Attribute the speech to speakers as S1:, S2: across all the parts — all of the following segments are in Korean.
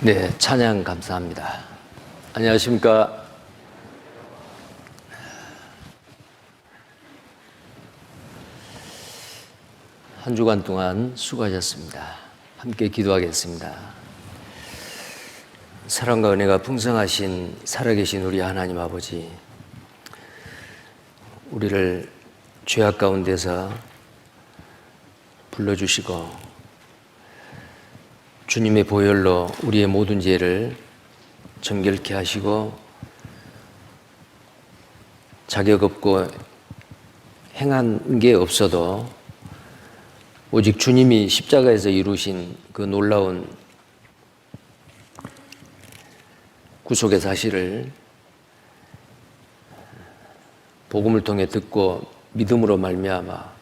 S1: 네, 찬양 감사합니다. 안녕하십니까. 한 주간 동안 수고하셨습니다. 함께 기도하겠습니다. 사랑과 은혜가 풍성하신 살아계신 우리 하나님 아버지, 우리를 죄악 가운데서 불러주시고 주님의 보혈로 우리의 모든 죄를 정결케 하시고 자격 없고 행한 게 없어도 오직 주님이 십자가에서 이루신 그 놀라운 구속의 사실을 복음을 통해 듣고 믿음으로 말미암아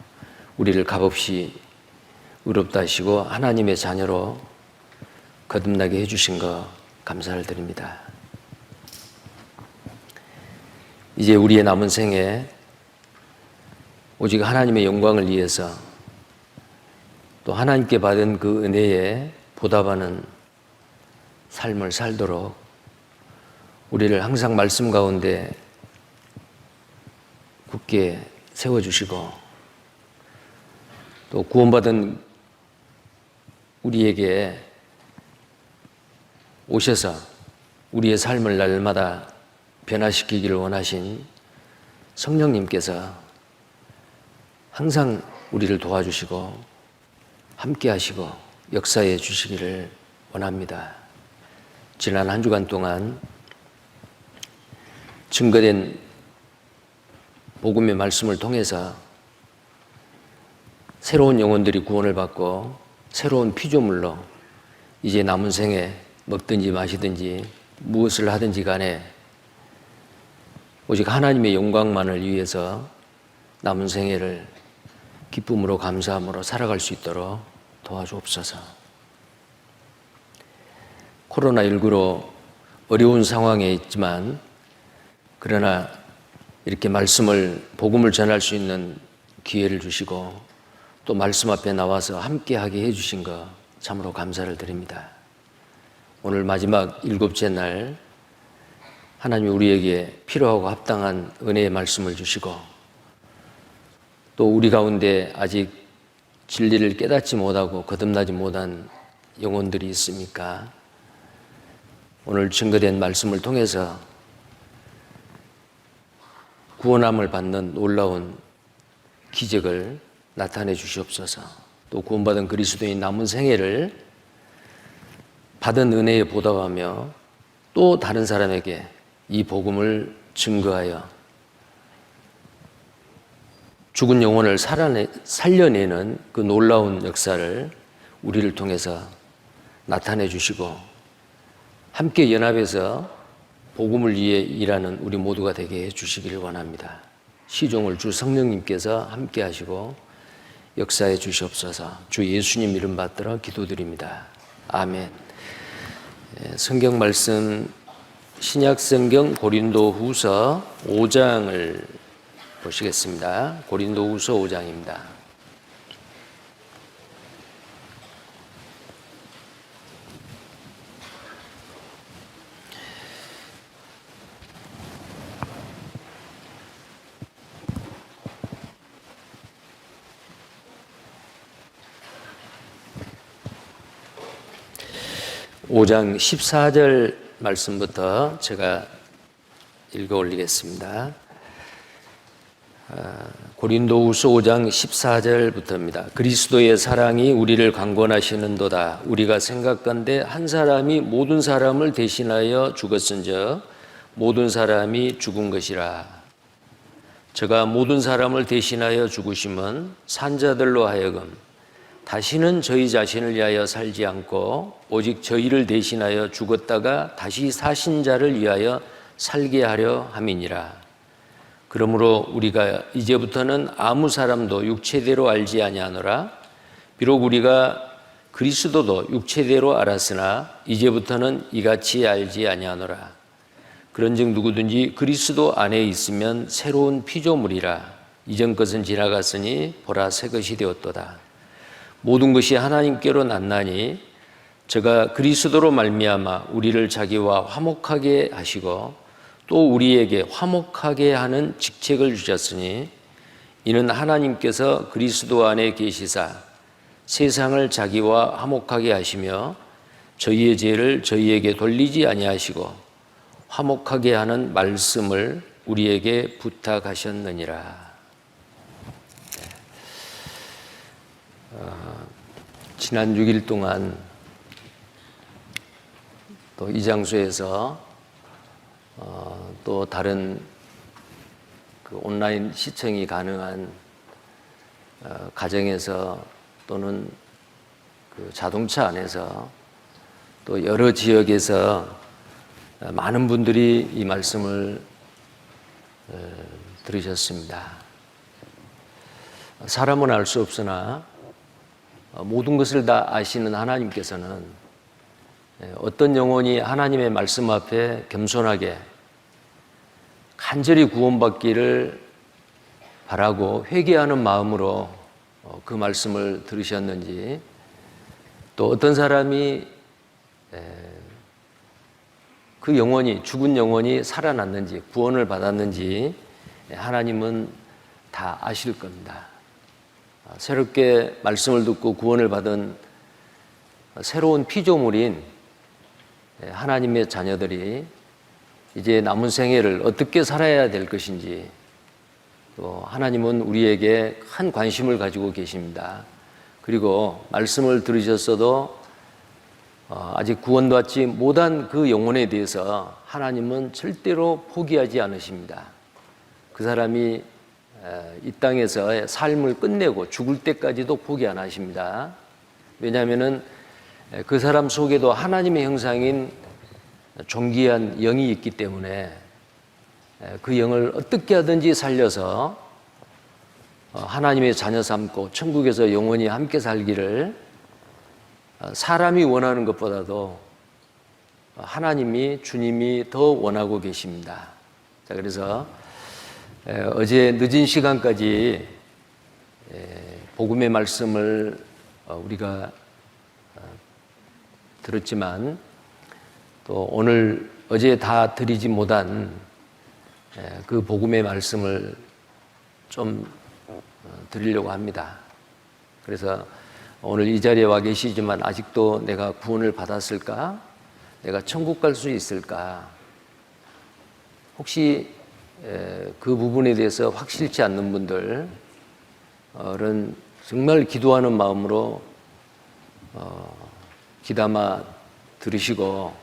S1: 우리를 값없이 의롭다 하시고 하나님의 자녀로 거듭나게 해주신 것 감사를 드립니다. 이제 우리의 남은 생에 오직 하나님의 영광을 위해서 또 하나님께 받은 그 은혜에 보답하는 삶을 살도록 우리를 항상 말씀 가운데 굳게 세워주시고 또 구원받은 우리에게 오셔서 우리의 삶을 날마다 변화시키기를 원하신 성령님께서 항상 우리를 도와주시고 함께 하시고 역사해 주시기를 원합니다. 지난 한 주간 동안 증거된 복음의 말씀을 통해서 새로운 영혼들이 구원을 받고 새로운 피조물로 이제 남은 생에 먹든지 마시든지 무엇을 하든지 간에 오직 하나님의 영광만을 위해서 남은 생애를 기쁨으로 감사함으로 살아갈 수 있도록 도와주옵소서. 코로나19로 어려운 상황에 있지만 그러나 이렇게 복음을 전할 수 있는 기회를 주시고 또 말씀 앞에 나와서 함께하게 해주신 것 참으로 감사를 드립니다. 오늘 마지막 7째 날 하나님이 우리에게 필요하고 합당한 은혜의 말씀을 주시고 또 우리 가운데 아직 진리를 깨닫지 못하고 거듭나지 못한 영혼들이 있습니까? 오늘 증거된 말씀을 통해서 구원함을 받는 놀라운 기적을 나타내 주시옵소서. 또 구원받은 그리스도인 남은 생애를 받은 은혜에 보답하며 또 다른 사람에게 이 복음을 증거하여 죽은 영혼을 살려내는 그 놀라운 역사를 우리를 통해서 나타내 주시고 함께 연합해서 복음을 위해 일하는 우리 모두가 되게 해 주시기를 원합니다. 시종을 주 성령님께서 함께 하시고 역사해 주시옵소서. 주 예수님 이름 받들어 기도드립니다. 아멘. 성경 말씀 신약 성경 고린도후서 5장을 보시겠습니다. 고린도후서 5장입니다. 오 장 14절 말씀부터 제가 읽어 올리겠습니다. 고린도후서 5장 14절부터입니다. 그리스도의 사랑이 우리를 강권하시는도다. 우리가 생각건대 한 사람이 모든 사람을 대신하여 죽었은즉 모든 사람이 죽은 것이라. 저가 모든 사람을 대신하여 죽으심은 산자들로 하여금 다시는 저희 자신을 위하여 살지 않고 오직 저희를 대신하여 죽었다가 다시 사신 자를 위하여 살게 하려 함이니라. 그러므로 우리가 이제부터는 아무 사람도 육체대로 알지 아니하노라. 비록 우리가 그리스도도 육체대로 알았으나 이제부터는 이같이 알지 아니하노라. 그런즉 누구든지 그리스도 안에 있으면 새로운 피조물이라. 이전 것은 지나갔으니 보라 새 것이 되었도다. 모든 것이 하나님께로 났나니 저가 그리스도로 말미암아 우리를 자기와 화목하게 하시고 또 우리에게 화목하게 하는 직책을 주셨으니 이는 하나님께서 그리스도 안에 계시사 세상을 자기와 화목하게 하시며 저희의 죄를 저희에게 돌리지 아니하시고 화목하게 하는 말씀을 우리에게 부탁하셨느니라. 지난 6일 동안 또 이 장소에서 또 다른 그 온라인 시청이 가능한 가정에서 또는 그 자동차 안에서 또 여러 지역에서 많은 분들이 이 말씀을 들으셨습니다. 사람은 알 수 없으나 모든 것을 다 아시는 하나님께서는 어떤 영혼이 하나님의 말씀 앞에 겸손하게 간절히 구원받기를 바라고 회개하는 마음으로 그 말씀을 들으셨는지, 또 어떤 사람이 그 영혼이, 죽은 영혼이 살아났는지 구원을 받았는지 하나님은 다 아실 겁니다. 새롭게 말씀을 듣고 구원을 받은 새로운 피조물인 하나님의 자녀들이 이제 남은 생애를 어떻게 살아야 될 것인지, 또 하나님은 우리에게 큰 관심을 가지고 계십니다. 그리고 말씀을 들으셨어도 아직 구원받지 못한 그 영혼에 대해서 하나님은 절대로 포기하지 않으십니다. 그 사람이 이 땅에서의 삶을 끝내고 죽을 때까지도 포기 안 하십니다. 왜냐하면은 그 사람 속에도 하나님의 형상인 존귀한 영이 있기 때문에 그 영을 어떻게 하든지 살려서 하나님의 자녀 삼고 천국에서 영원히 함께 살기를 사람이 원하는 것보다도 하나님이, 주님이 더 원하고 계십니다. 자, 그래서 어제 늦은 시간까지 복음의 말씀을 우리가 들었지만, 또 오늘 어제 다 드리지 못한 그 복음의 말씀을 좀 드리려고 합니다. 그래서 오늘 이 자리에 와 계시지만 아직도 내가 구원을 받았을까? 내가 천국 갈 수 있을까? 혹시 그 부분에 대해서 확실치 않는 분들은 정말 기도하는 마음으로 귀담아 들으시고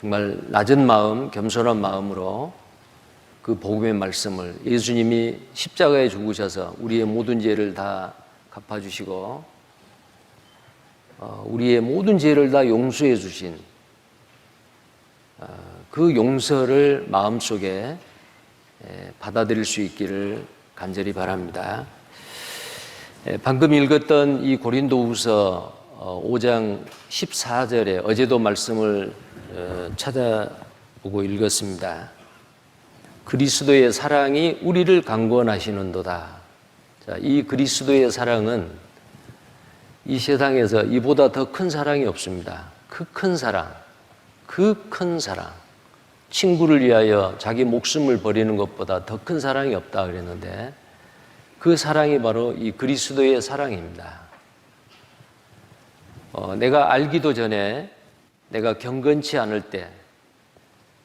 S1: 정말 낮은 마음, 겸손한 마음으로 그 복음의 말씀을, 예수님이 십자가에 죽으셔서 우리의 모든 죄를 다 갚아주시고 우리의 모든 죄를 다 용서해 주신 그 용서를 마음속에 받아들일 수 있기를 간절히 바랍니다. 방금 읽었던 이 고린도후서 5장 14절에 어제도 말씀을 찾아보고 읽었습니다. 그리스도의 사랑이 우리를 강권하시는도다. 자, 이 그리스도의 사랑은 이 세상에서 이보다 더 큰 사랑이 없습니다. 그 큰 사랑, 그 큰 사랑. 친구를 위하여 자기 목숨을 버리는 것보다 더 큰 사랑이 없다 그랬는데, 그 사랑이 바로 이 그리스도의 사랑입니다. 내가 알기도 전에, 내가 경건치 않을 때,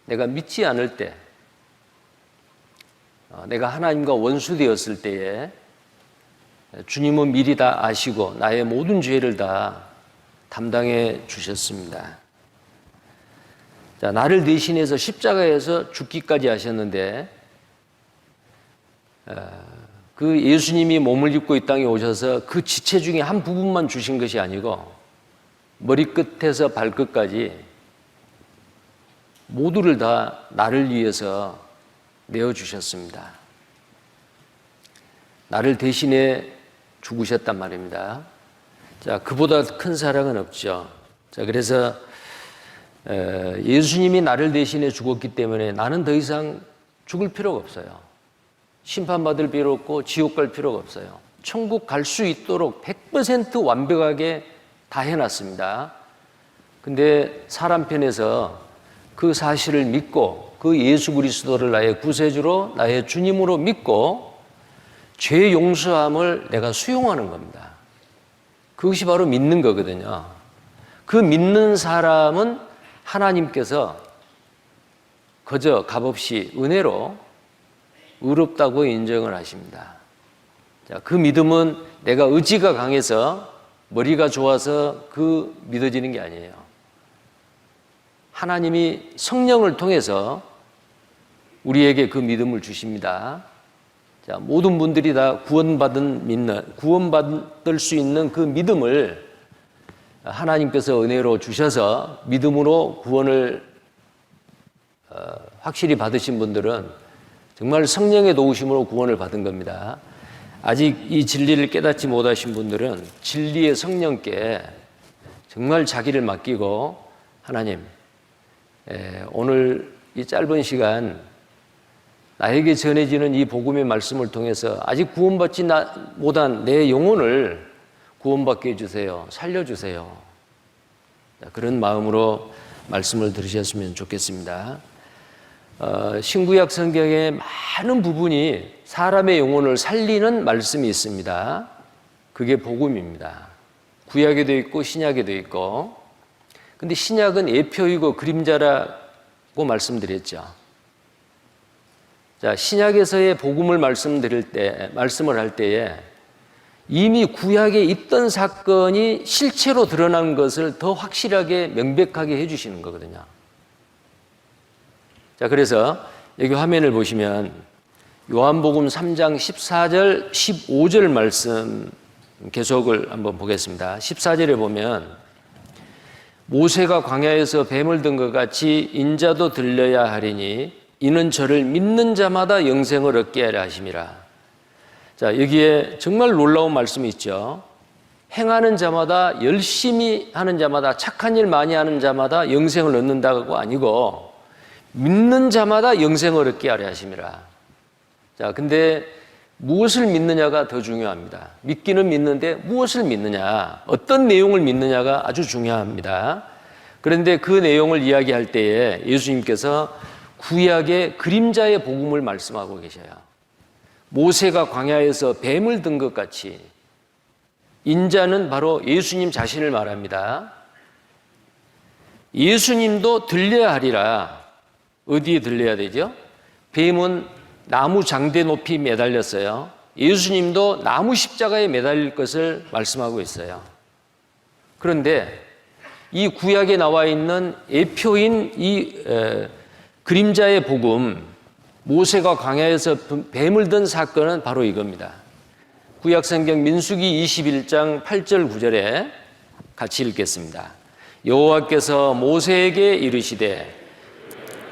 S1: 내가 믿지 않을 때, 내가 하나님과 원수되었을 때에 주님은 미리 다 아시고 나의 모든 죄를 다 담당해 주셨습니다. 자, 나를 대신해서 십자가에서 죽기까지 하셨는데, 그 예수님이 몸을 입고 이 땅에 오셔서 그 지체 중에 한 부분만 주신 것이 아니고 머리끝에서 발끝까지 모두를 다 나를 위해서 내어주셨습니다. 나를 대신해 죽으셨단 말입니다. 자, 그보다 큰 사랑은 없죠. 자, 그래서 예수님이 나를 대신해 죽었기 때문에 나는 더 이상 죽을 필요가 없어요. 심판받을 필요 없고 지옥 갈 필요가 없어요. 천국 갈 수 있도록 100% 완벽하게 다 해놨습니다. 근데 사람 편에서 그 사실을 믿고 그 예수 그리스도를 나의 구세주로 나의 주님으로 믿고 죄 용서함을 내가 수용하는 겁니다. 그것이 바로 믿는 거거든요. 그 믿는 사람은 하나님께서 그저 값없이 은혜로 의롭다고 인정을 하십니다. 자, 그 믿음은 내가 의지가 강해서 머리가 좋아서 그 믿어지는 게 아니에요. 하나님이 성령을 통해서 우리에게 그 믿음을 주십니다. 자, 모든 분들이 다 구원받을 수 있는 그 믿음을 하나님께서 은혜로 주셔서 믿음으로 구원을 확실히 받으신 분들은 정말 성령의 도우심으로 구원을 받은 겁니다. 아직 이 진리를 깨닫지 못하신 분들은 진리의 성령께 정말 자기를 맡기고 하나님, 오늘 이 짧은 시간 나에게 전해지는 이 복음의 말씀을 통해서 아직 구원받지 못한 내 영혼을 구원받게 해주세요. 살려주세요. 그런 마음으로 말씀을 들으셨으면 좋겠습니다. 신구약 성경의 많은 부분이 사람의 영혼을 살리는 말씀이 있습니다. 그게 복음입니다. 구약에도 있고 신약에도 있고. 근데 신약은 예표이고 그림자라고 말씀드렸죠. 자, 신약에서의 복음을 말씀을 할 때에 이미 구약에 있던 사건이 실체로 드러난 것을 더 확실하게 명백하게 해주시는 거거든요. 자, 그래서 여기 화면을 보시면 요한복음 3장 14절, 15절 말씀 계속을 한번 보겠습니다. 14절에 보면 모세가 광야에서 뱀을 든 것 같이 인자도 들려야 하리니 이는 저를 믿는 자마다 영생을 얻게 하려 하심이라. 자, 여기에 정말 놀라운 말씀이 있죠. 행하는 자마다, 열심히 하는 자마다, 착한 일 많이 하는 자마다 영생을 얻는다고 아니고 믿는 자마다 영생을 얻게 하려 하심이라. 자, 근데 무엇을 믿느냐가 더 중요합니다. 믿기는 믿는데 무엇을 믿느냐, 어떤 내용을 믿느냐가 아주 중요합니다. 그런데 그 내용을 이야기할 때에 예수님께서 구약의 그림자의 복음을 말씀하고 계셔요. 모세가 광야에서 뱀을 든 것 같이, 인자는 바로 예수님 자신을 말합니다. 예수님도 들려야 하리라. 어디에 들려야 되죠? 뱀은 나무 장대 높이 매달렸어요. 예수님도 나무 십자가에 매달릴 것을 말씀하고 있어요. 그런데 이 구약에 나와 있는 예표인 이 그림자의 복음, 모세가 광야에서 뱀을 든 사건은 바로 이겁니다. 구약성경 민수기 21장 8절 9절에 같이 읽겠습니다. 여호와께서 모세에게 이르시되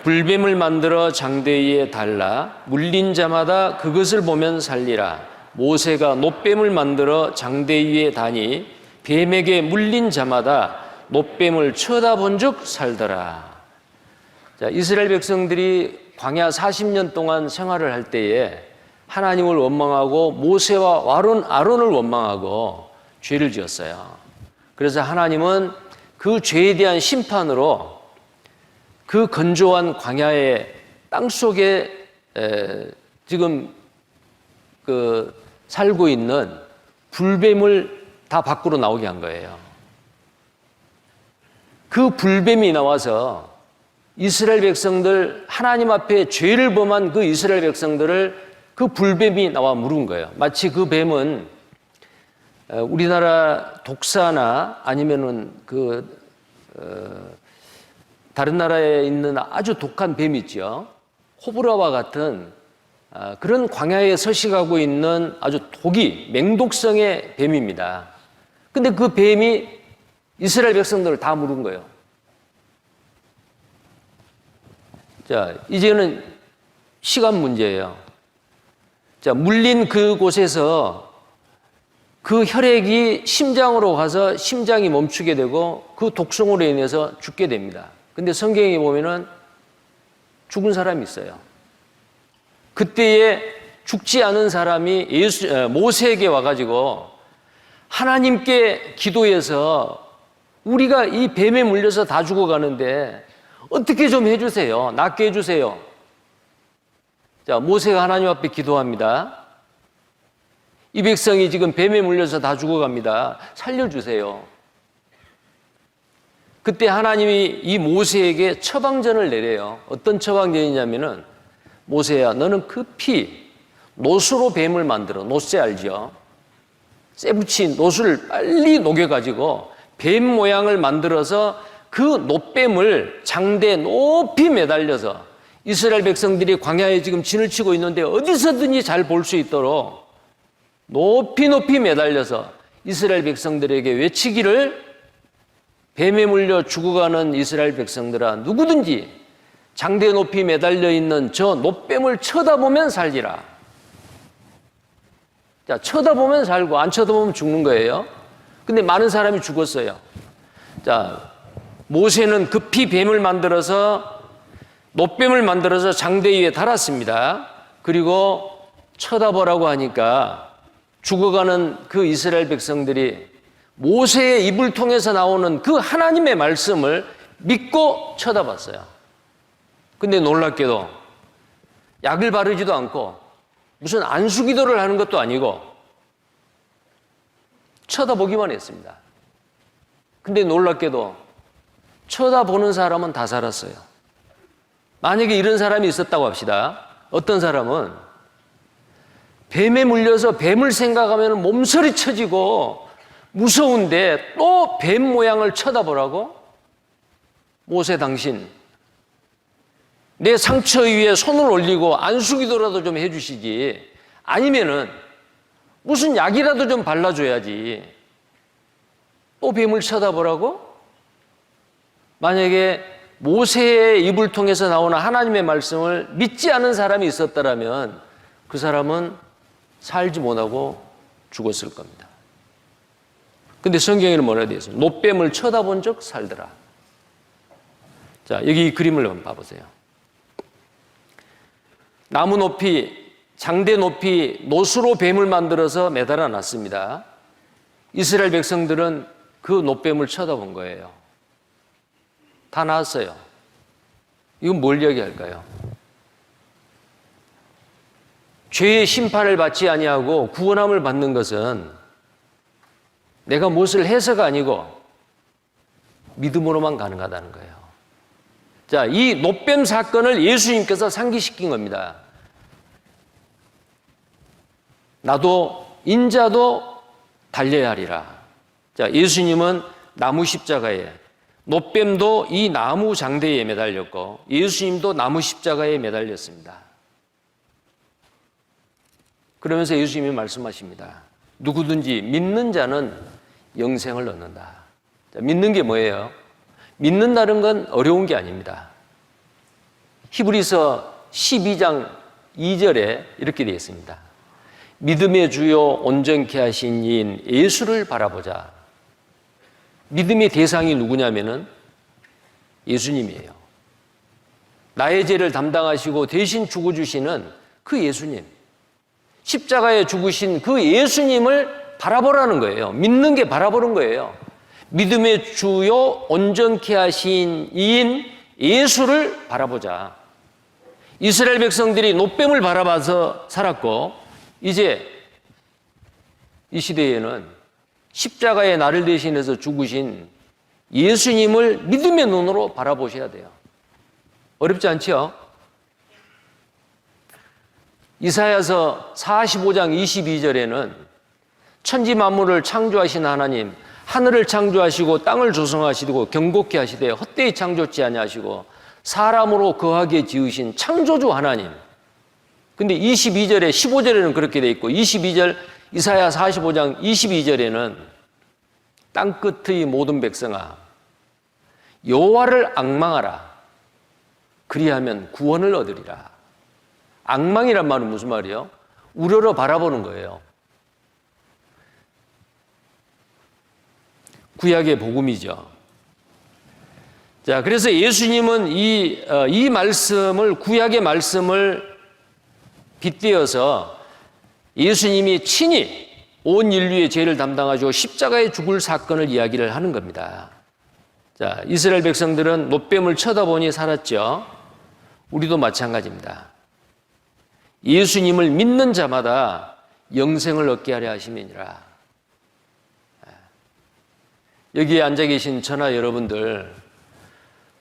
S1: 불뱀을 만들어 장대 위에 달라 물린 자마다 그것을 보면 살리라. 모세가 놋뱀을 만들어 장대 위에 다니 뱀에게 물린 자마다 놋뱀을 쳐다본 즉 살더라. 자, 이스라엘 백성들이 광야 40년 동안 생활을 할 때에 하나님을 원망하고 모세와 아론을 원망하고 죄를 지었어요. 그래서 하나님은 그 죄에 대한 심판으로 그 건조한 광야의 땅 속에 지금 살고 있는 불뱀을 다 밖으로 나오게 한 거예요. 그 불뱀이 나와서 이스라엘 백성들, 하나님 앞에 죄를 범한 그 이스라엘 백성들을 그 불뱀이 나와 물은 거예요. 마치 그 뱀은 우리나라 독사나 아니면은 다른 나라에 있는 아주 독한 뱀 있죠. 코브라와 같은 그런 광야에 서식하고 있는 아주 맹독성의 뱀입니다. 근데 그 뱀이 이스라엘 백성들을 다 물은 거예요. 자, 이제는 시간 문제예요. 자, 물린 그곳에서 그 혈액이 심장으로 가서 심장이 멈추게 되고 그 독성으로 인해서 죽게 됩니다. 근데 성경에 보면은 죽은 사람이 있어요. 그때에 죽지 않은 사람이 모세에게 와가지고 하나님께 기도해서 우리가 이 뱀에 물려서 다 죽어가는데 어떻게 좀 해주세요. 낫게 해주세요. 자, 모세가 하나님 앞에 기도합니다. 이 백성이 지금 뱀에 물려서 다 죽어갑니다. 살려주세요. 그때 하나님이 이 모세에게 처방전을 내려요. 어떤 처방전이냐면은, 모세야, 너는 급히 노수로 뱀을 만들어. 노쇠 알죠? 쇠 붙인 노수를 빨리 녹여가지고 뱀 모양을 만들어서 그 노뱀을 장대에 높이 매달려서, 이스라엘 백성들이 광야에 지금 진을 치고 있는데 어디서든지 잘 볼 수 있도록 높이 높이 매달려서 이스라엘 백성들에게 외치기를, 뱀에 물려 죽어가는 이스라엘 백성들아, 누구든지 장대 높이 매달려 있는 저 노뱀을 쳐다보면 살리라. 자, 쳐다보면 살고 안 쳐다보면 죽는 거예요. 근데 많은 사람이 죽었어요. 자, 모세는 급히 뱀을 만들어서, 노뱀을 만들어서 장대 위에 달았습니다. 그리고 쳐다보라고 하니까 죽어가는 그 이스라엘 백성들이 모세의 입을 통해서 나오는 그 하나님의 말씀을 믿고 쳐다봤어요. 근데 놀랍게도 약을 바르지도 않고 무슨 안수기도를 하는 것도 아니고 쳐다보기만 했습니다. 근데 놀랍게도 쳐다보는 사람은 다 살았어요. 만약에 이런 사람이 있었다고 합시다. 어떤 사람은 뱀에 물려서 뱀을 생각하면 몸서리 쳐지고 무서운데 또 뱀 모양을 쳐다보라고? 모세, 당신 내 상처 위에 손을 올리고 안수기도라도 좀 해주시지, 아니면은 무슨 약이라도 좀 발라줘야지 또 뱀을 쳐다보라고? 만약에 모세의 입을 통해서 나오는 하나님의 말씀을 믿지 않은 사람이 있었다면 그 사람은 살지 못하고 죽었을 겁니다. 근데 성경에는 뭐라 되어 있어요? 노뱀을 쳐다본 적 살더라. 자, 여기 이 그림을 한번 봐보세요. 나무 높이, 장대 높이 노수로 뱀을 만들어서 매달아 놨습니다. 이스라엘 백성들은 그 노뱀을 쳐다본 거예요. 다 나았어요. 이건 뭘 이야기할까요? 죄의 심판을 받지 아니하고 구원함을 받는 것은 내가 무엇을 해서가 아니고 믿음으로만 가능하다는 거예요. 자, 이 노뱀 사건을 예수님께서 상기시킨 겁니다. 나도 인자도 달려야 하리라. 자, 예수님은 나무 십자가에, 노뱀도 이 나무 장대에 매달렸고 예수님도 나무 십자가에 매달렸습니다. 그러면서 예수님이 말씀하십니다. 누구든지 믿는 자는 영생을 얻는다. 자, 믿는 게 뭐예요? 믿는다는 건 어려운 게 아닙니다. 히브리서 12장 2절에 이렇게 되어 있습니다. 믿음의 주요 온전케 하신 이인 예수를 바라보자. 믿음의 대상이 누구냐면은 예수님이에요. 나의 죄를 담당하시고 대신 죽어주시는 그 예수님, 십자가에 죽으신 그 예수님을 바라보라는 거예요. 믿는 게 바라보는 거예요. 믿음의 주요 온전케 하신 이인 예수를 바라보자. 이스라엘 백성들이 노뱀을 바라봐서 살았고, 이제 이 시대에는 십자가에 나를 대신해서 죽으신 예수님을 믿음의 눈으로 바라보셔야 돼요. 어렵지 않죠? 이사야서 45장 22절에는 천지 만물을 창조하신 하나님, 하늘을 창조하시고 땅을 조성하시고 경고케 하시되 헛되이 창조치 아니하시고 사람으로 거하게 지으신 창조주 하나님. 근데 22절에 15절에는 그렇게 돼 있고 22절 이사야 45장 22절에는 땅끝의 모든 백성아 여호와를 앙망하라. 그리하면 구원을 얻으리라. 앙망이란 말은 무슨 말이에요? 우러러 바라보는 거예요. 구약의 복음이죠. 자, 그래서 예수님은 이 말씀을, 구약의 말씀을 빗대어서 예수님이 친히 온 인류의 죄를 담당하시고 십자가에 죽을 사건을 이야기를 하는 겁니다. 자, 이스라엘 백성들은 놋뱀을 쳐다보니 살았죠. 우리도 마찬가지입니다. 예수님을 믿는 자마다 영생을 얻게 하려 하심이니라. 여기에 앉아 계신 저나 여러분들,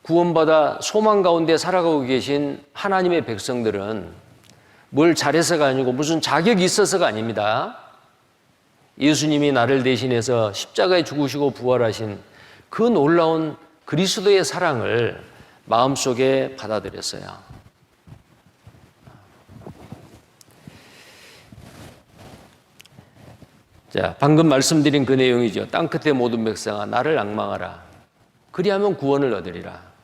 S1: 구원받아 소망 가운데 살아가고 계신 하나님의 백성들은 뭘 잘해서가 아니고 무슨 자격이 있어서가 아닙니다. 예수님이 나를 대신해서 십자가에 죽으시고 부활하신 그 놀라운 그리스도의 사랑을 마음속에 받아들였어요. 자, 방금 말씀드린 그 내용이죠. 땅끝의 모든 백성아 나를 앙망하라. 그리하면 구원을 얻으리라.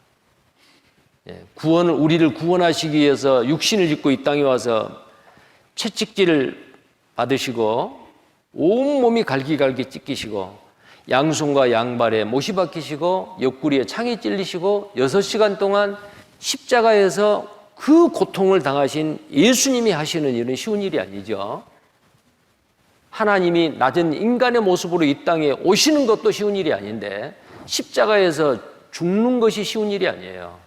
S1: 우리를 구원하시기 위해서 육신을 입고 이 땅에 와서 채찍질을 받으시고 온몸이 갈기갈기 찢기시고 양손과 양발에 못이 박히시고 옆구리에 창이 찔리시고 6시간 동안 십자가에서 그 고통을 당하신 예수님이 하시는 일은 쉬운 일이 아니죠. 하나님이 낮은 인간의 모습으로 이 땅에 오시는 것도 쉬운 일이 아닌데 십자가에서 죽는 것이 쉬운 일이 아니에요.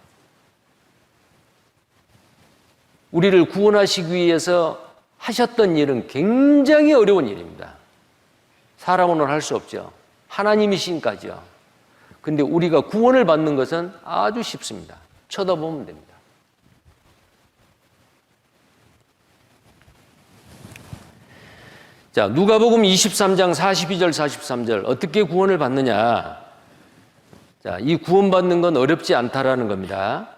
S1: 우리를 구원하시기 위해서 하셨던 일은 굉장히 어려운 일입니다. 사람으로는 할 수 없죠. 하나님이신까지요. 근데 우리가 구원을 받는 것은 아주 쉽습니다. 쳐다보면 됩니다. 자, 누가복음 23장 42절 43절 어떻게 구원을 받느냐? 자, 이 구원받는 건 어렵지 않다라는 겁니다.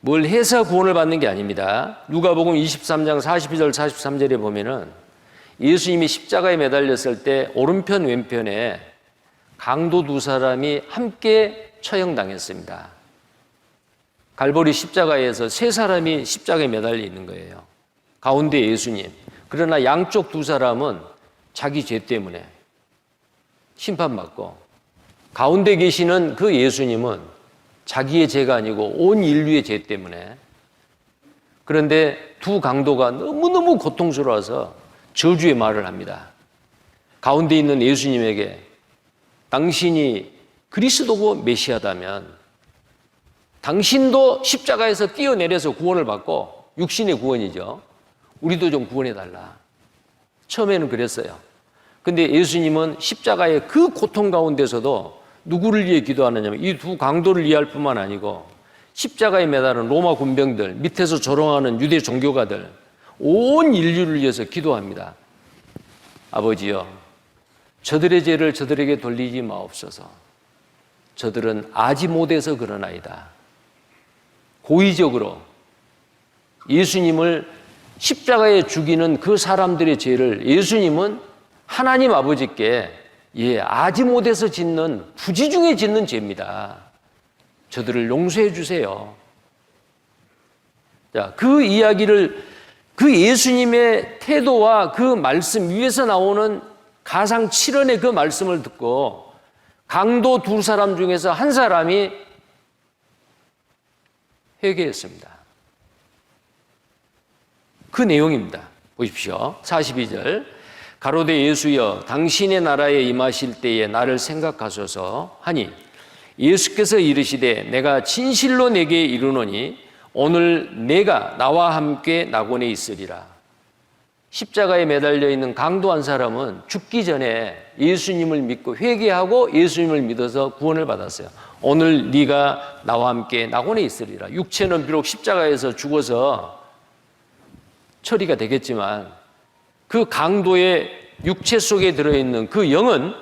S1: 뭘 해서 구원을 받는 게 아닙니다. 누가복음 23장 42절 43절에 보면은 예수님이 십자가에 매달렸을 때 오른편 왼편에 강도 2사람이 함께 처형당했습니다. 갈보리 십자가에서 3사람이 십자가에 매달려 있는 거예요. 가운데 예수님. 그러나 양쪽 2사람은 자기 죄 때문에 심판받고 가운데 계시는 그 예수님은 자기의 죄가 아니고 온 인류의 죄 때문에. 그런데 두 강도가 너무너무 고통스러워서 저주의 말을 합니다. 가운데 있는 예수님에게 당신이 그리스도고 메시아다면 당신도 십자가에서 뛰어내려서 구원을 받고 육신의 구원이죠. 우리도 좀 구원해달라. 처음에는 그랬어요. 근데 예수님은 십자가의 그 고통 가운데서도 누구를 위해 기도하느냐면 이 두 강도를 위할 뿐만 아니고 십자가에 매달은 로마 군병들, 밑에서 조롱하는 유대 종교가들, 온 인류를 위해서 기도합니다. 아버지여, 저들의 죄를 저들에게 돌리지 마옵소서. 저들은 아지 못해서 그러나이다. 고의적으로 예수님을 십자가에 죽이는 그 사람들의 죄를 예수님은 하나님 아버지께 아지 못해서 짓는 부지 중에 짓는 죄입니다. 저들을 용서해 주세요. 자, 그 이야기를 그 예수님의 태도와 그 말씀 위에서 나오는 가상 7원의 그 말씀을 듣고 강도 2사람 중에서 한 사람이 회개했습니다. 그 내용입니다. 보십시오. 42절. 가로되 예수여 당신의 나라에 임하실 때에 나를 생각하소서 하니 예수께서 이르시되 내가 진실로 내게 이르노니 오늘 내가 나와 함께 낙원에 있으리라. 십자가에 매달려 있는 강도 한 사람은 죽기 전에 예수님을 믿고 회개하고 예수님을 믿어서 구원을 받았어요. 오늘 네가 나와 함께 낙원에 있으리라. 육체는 비록 십자가에서 죽어서 처리가 되겠지만 그 강도의 육체 속에 들어있는 그 영은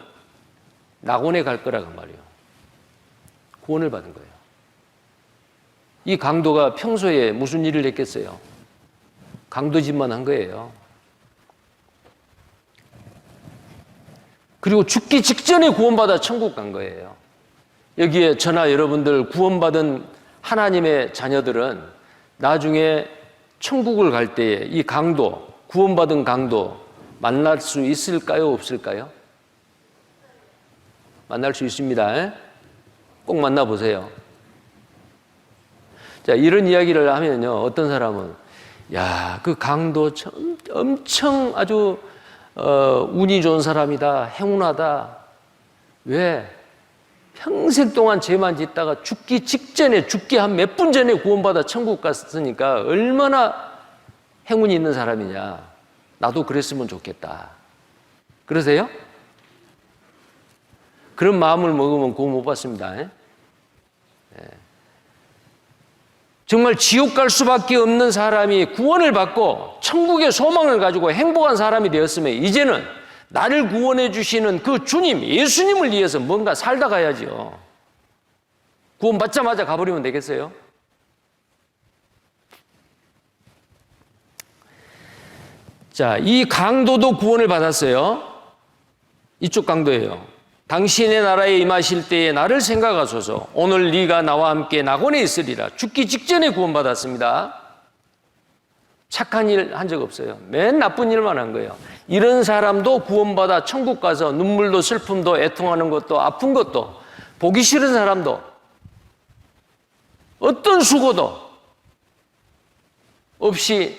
S1: 낙원에 갈 거라 그 말이에요. 구원을 받은 거예요. 이 강도가 평소에 무슨 일을 했겠어요? 강도짓만 한 거예요. 그리고 죽기 직전에 구원받아 천국 간 거예요. 여기에 저나 여러분들 구원받은 하나님의 자녀들은 나중에 천국을 갈 때에 이 강도, 구원받은 강도 만날 수 있을까요? 없을까요? 만날 수 있습니다. 꼭 만나보세요. 자, 이런 이야기를 하면요, 어떤 사람은 그 강도 엄청 아주 운이 좋은 사람이다, 행운하다. 왜? 평생 동안 죄만 짓다가 죽기 직전에, 죽기 한 몇 분 전에 구원받아 천국 갔으니까 얼마나 행운이 있는 사람이냐. 나도 그랬으면 좋겠다. 그러세요? 그런 마음을 먹으면 구원 못 받습니다. 정말 지옥 갈 수밖에 없는 사람이 구원을 받고 천국의 소망을 가지고 행복한 사람이 되었으면 이제는 나를 구원해 주시는 그 주님, 예수님을 위해서 뭔가 살다 가야죠. 구원 받자마자 가버리면 되겠어요? 자, 이 강도도 구원을 받았어요. 이쪽 강도예요. 당신의 나라에 임하실 때에 나를 생각하소서. 오늘 네가 나와 함께 낙원에 있으리라. 죽기 직전에 구원받았습니다. 착한 일 한 적 없어요. 맨 나쁜 일만 한 거예요. 이런 사람도 구원받아 천국 가서 눈물도 슬픔도 애통하는 것도 아픈 것도 보기 싫은 사람도 어떤 수고도 없이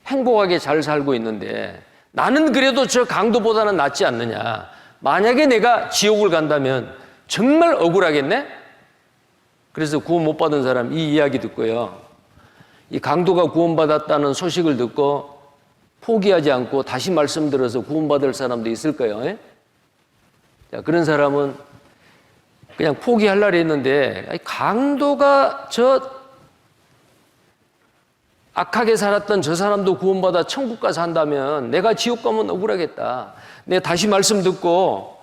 S1: 행복하게 잘 살고 있는데 나는 그래도 저 강도보다는 낫지 않느냐. 만약에 내가 지옥을 간다면 정말 억울하겠네? 그래서 구원 못 받은 사람 이 이야기 듣고요. 이 강도가 구원받았다는 소식을 듣고 포기하지 않고 다시 말씀 들어서 구원받을 사람도 있을 거예요. 자, 그런 사람은 그냥 포기하려고 했는데 강도가 저 악하게 살았던 저 사람도 구원받아 천국 가서 한다면 내가 지옥 가면 억울하겠다. 내가 다시 말씀 듣고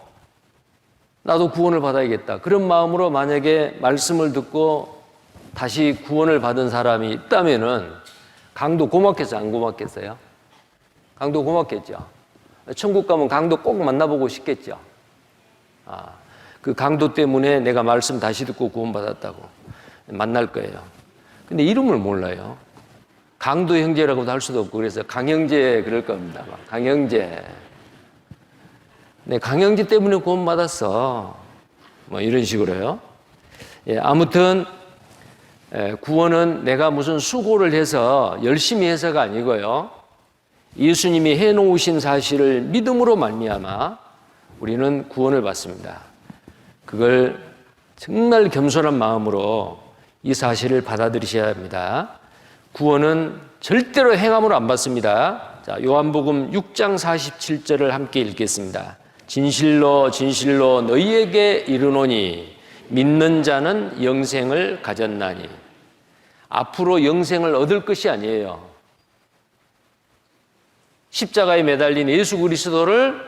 S1: 나도 구원을 받아야겠다. 그런 마음으로 만약에 말씀을 듣고 다시 구원을 받은 사람이 있다면은 강도 고맙겠어요? 안 고맙겠어요? 강도 고맙겠죠. 천국 가면 강도 꼭 만나보고 싶겠죠. 그 강도 때문에 내가 말씀 다시 듣고 구원받았다고 만날 거예요. 근데 이름을 몰라요. 강도 형제라고도 할 수도 없고 그래서 강형제 그럴 겁니다. 강형제. 네, 강형제 때문에 구원받았어. 뭐 이런 식으로요. 예, 아무튼 구원은 내가 무슨 수고를 해서 열심히 해서가 아니고요. 예수님이 해놓으신 사실을 믿음으로 말미암아 우리는 구원을 받습니다. 그걸 정말 겸손한 마음으로 이 사실을 받아들이셔야 합니다. 구원은 절대로 행함으로 안 받습니다. 자, 요한복음 6장 47절을 함께 읽겠습니다. 진실로 진실로 너희에게 이르노니 믿는 자는 영생을 가졌나니. 앞으로 영생을 얻을 것이 아니에요. 십자가에 매달린 예수 그리스도를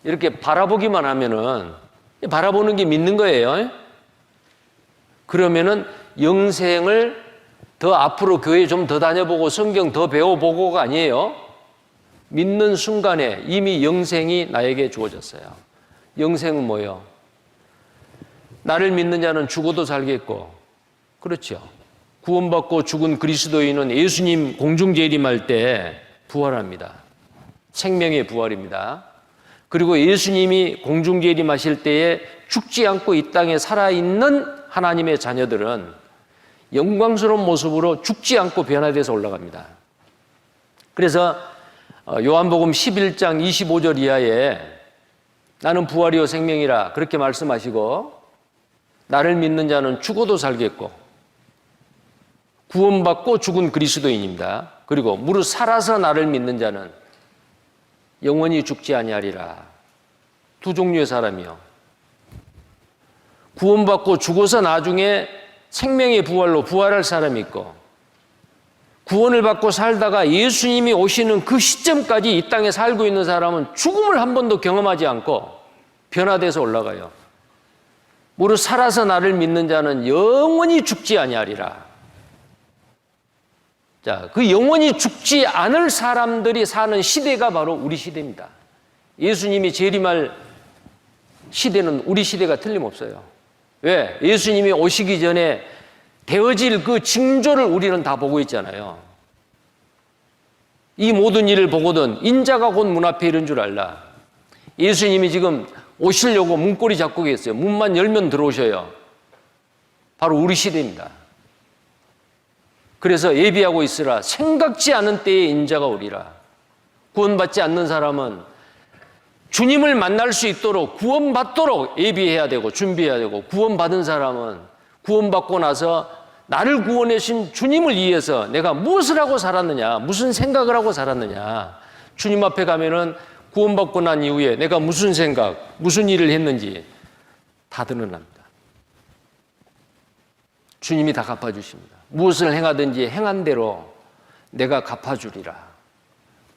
S1: 이렇게 바라보기만 하면은 바라보는 게 믿는 거예요. 그러면은 영생을 더 앞으로 교회 좀 더 다녀보고 성경 더 배워보고가 아니에요. 믿는 순간에 이미 영생이 나에게 주어졌어요. 영생은 뭐예요? 나를 믿는 자는 죽어도 살겠고, 그렇죠. 구원받고 죽은 그리스도인은 예수님 공중재림할 때 부활합니다. 생명의 부활입니다. 그리고 예수님이 공중재림하실 때에 죽지 않고 이 땅에 살아있는 하나님의 자녀들은 영광스러운 모습으로 죽지 않고 변화돼서 올라갑니다. 그래서 요한복음 11장 25절 이하에 나는 부활이요 생명이라 그렇게 말씀하시고 나를 믿는 자는 죽어도 살겠고 구원받고 죽은 그리스도인입니다. 그리고 무릇 살아서 나를 믿는 자는 영원히 죽지 아니하리라. 두 종류의 사람이요. 구원받고 죽어서 나중에 생명의 부활로 부활할 사람이 있고 구원을 받고 살다가 예수님이 오시는 그 시점까지 이 땅에 살고 있는 사람은 죽음을 한 번도 경험하지 않고 변화돼서 올라가요. 무릇 살아서 나를 믿는 자는 영원히 죽지 아니하리라. 자, 그 영원히 죽지 않을 사람들이 사는 시대가 바로 우리 시대입니다. 예수님이 재림할 시대는 우리 시대가 틀림없어요. 왜? 예수님이 오시기 전에 되어질 그 징조를 우리는 다 보고 있잖아요. 이 모든 일을 보거든 인자가 곧 문 앞에 이른 줄 알라. 예수님이 지금 오시려고 문고리 잡고 계세요. 문만 열면 들어오셔요. 바로 우리 시대입니다. 그래서 예비하고 있으라. 생각지 않은 때에 인자가 오리라. 구원받지 않는 사람은 주님을 만날 수 있도록 구원받도록 예비해야 되고 준비해야 되고, 구원받은 사람은 구원받고 나서 나를 구원해 주신 주님을 위해서 내가 무엇을 하고 살았느냐, 무슨 생각을 하고 살았느냐, 주님 앞에 가면은 구원받고 난 이후에 내가 무슨 생각, 무슨 일을 했는지 다 드러납니다. 주님이 다 갚아주십니다. 무엇을 행하든지 행한 대로 내가 갚아주리라,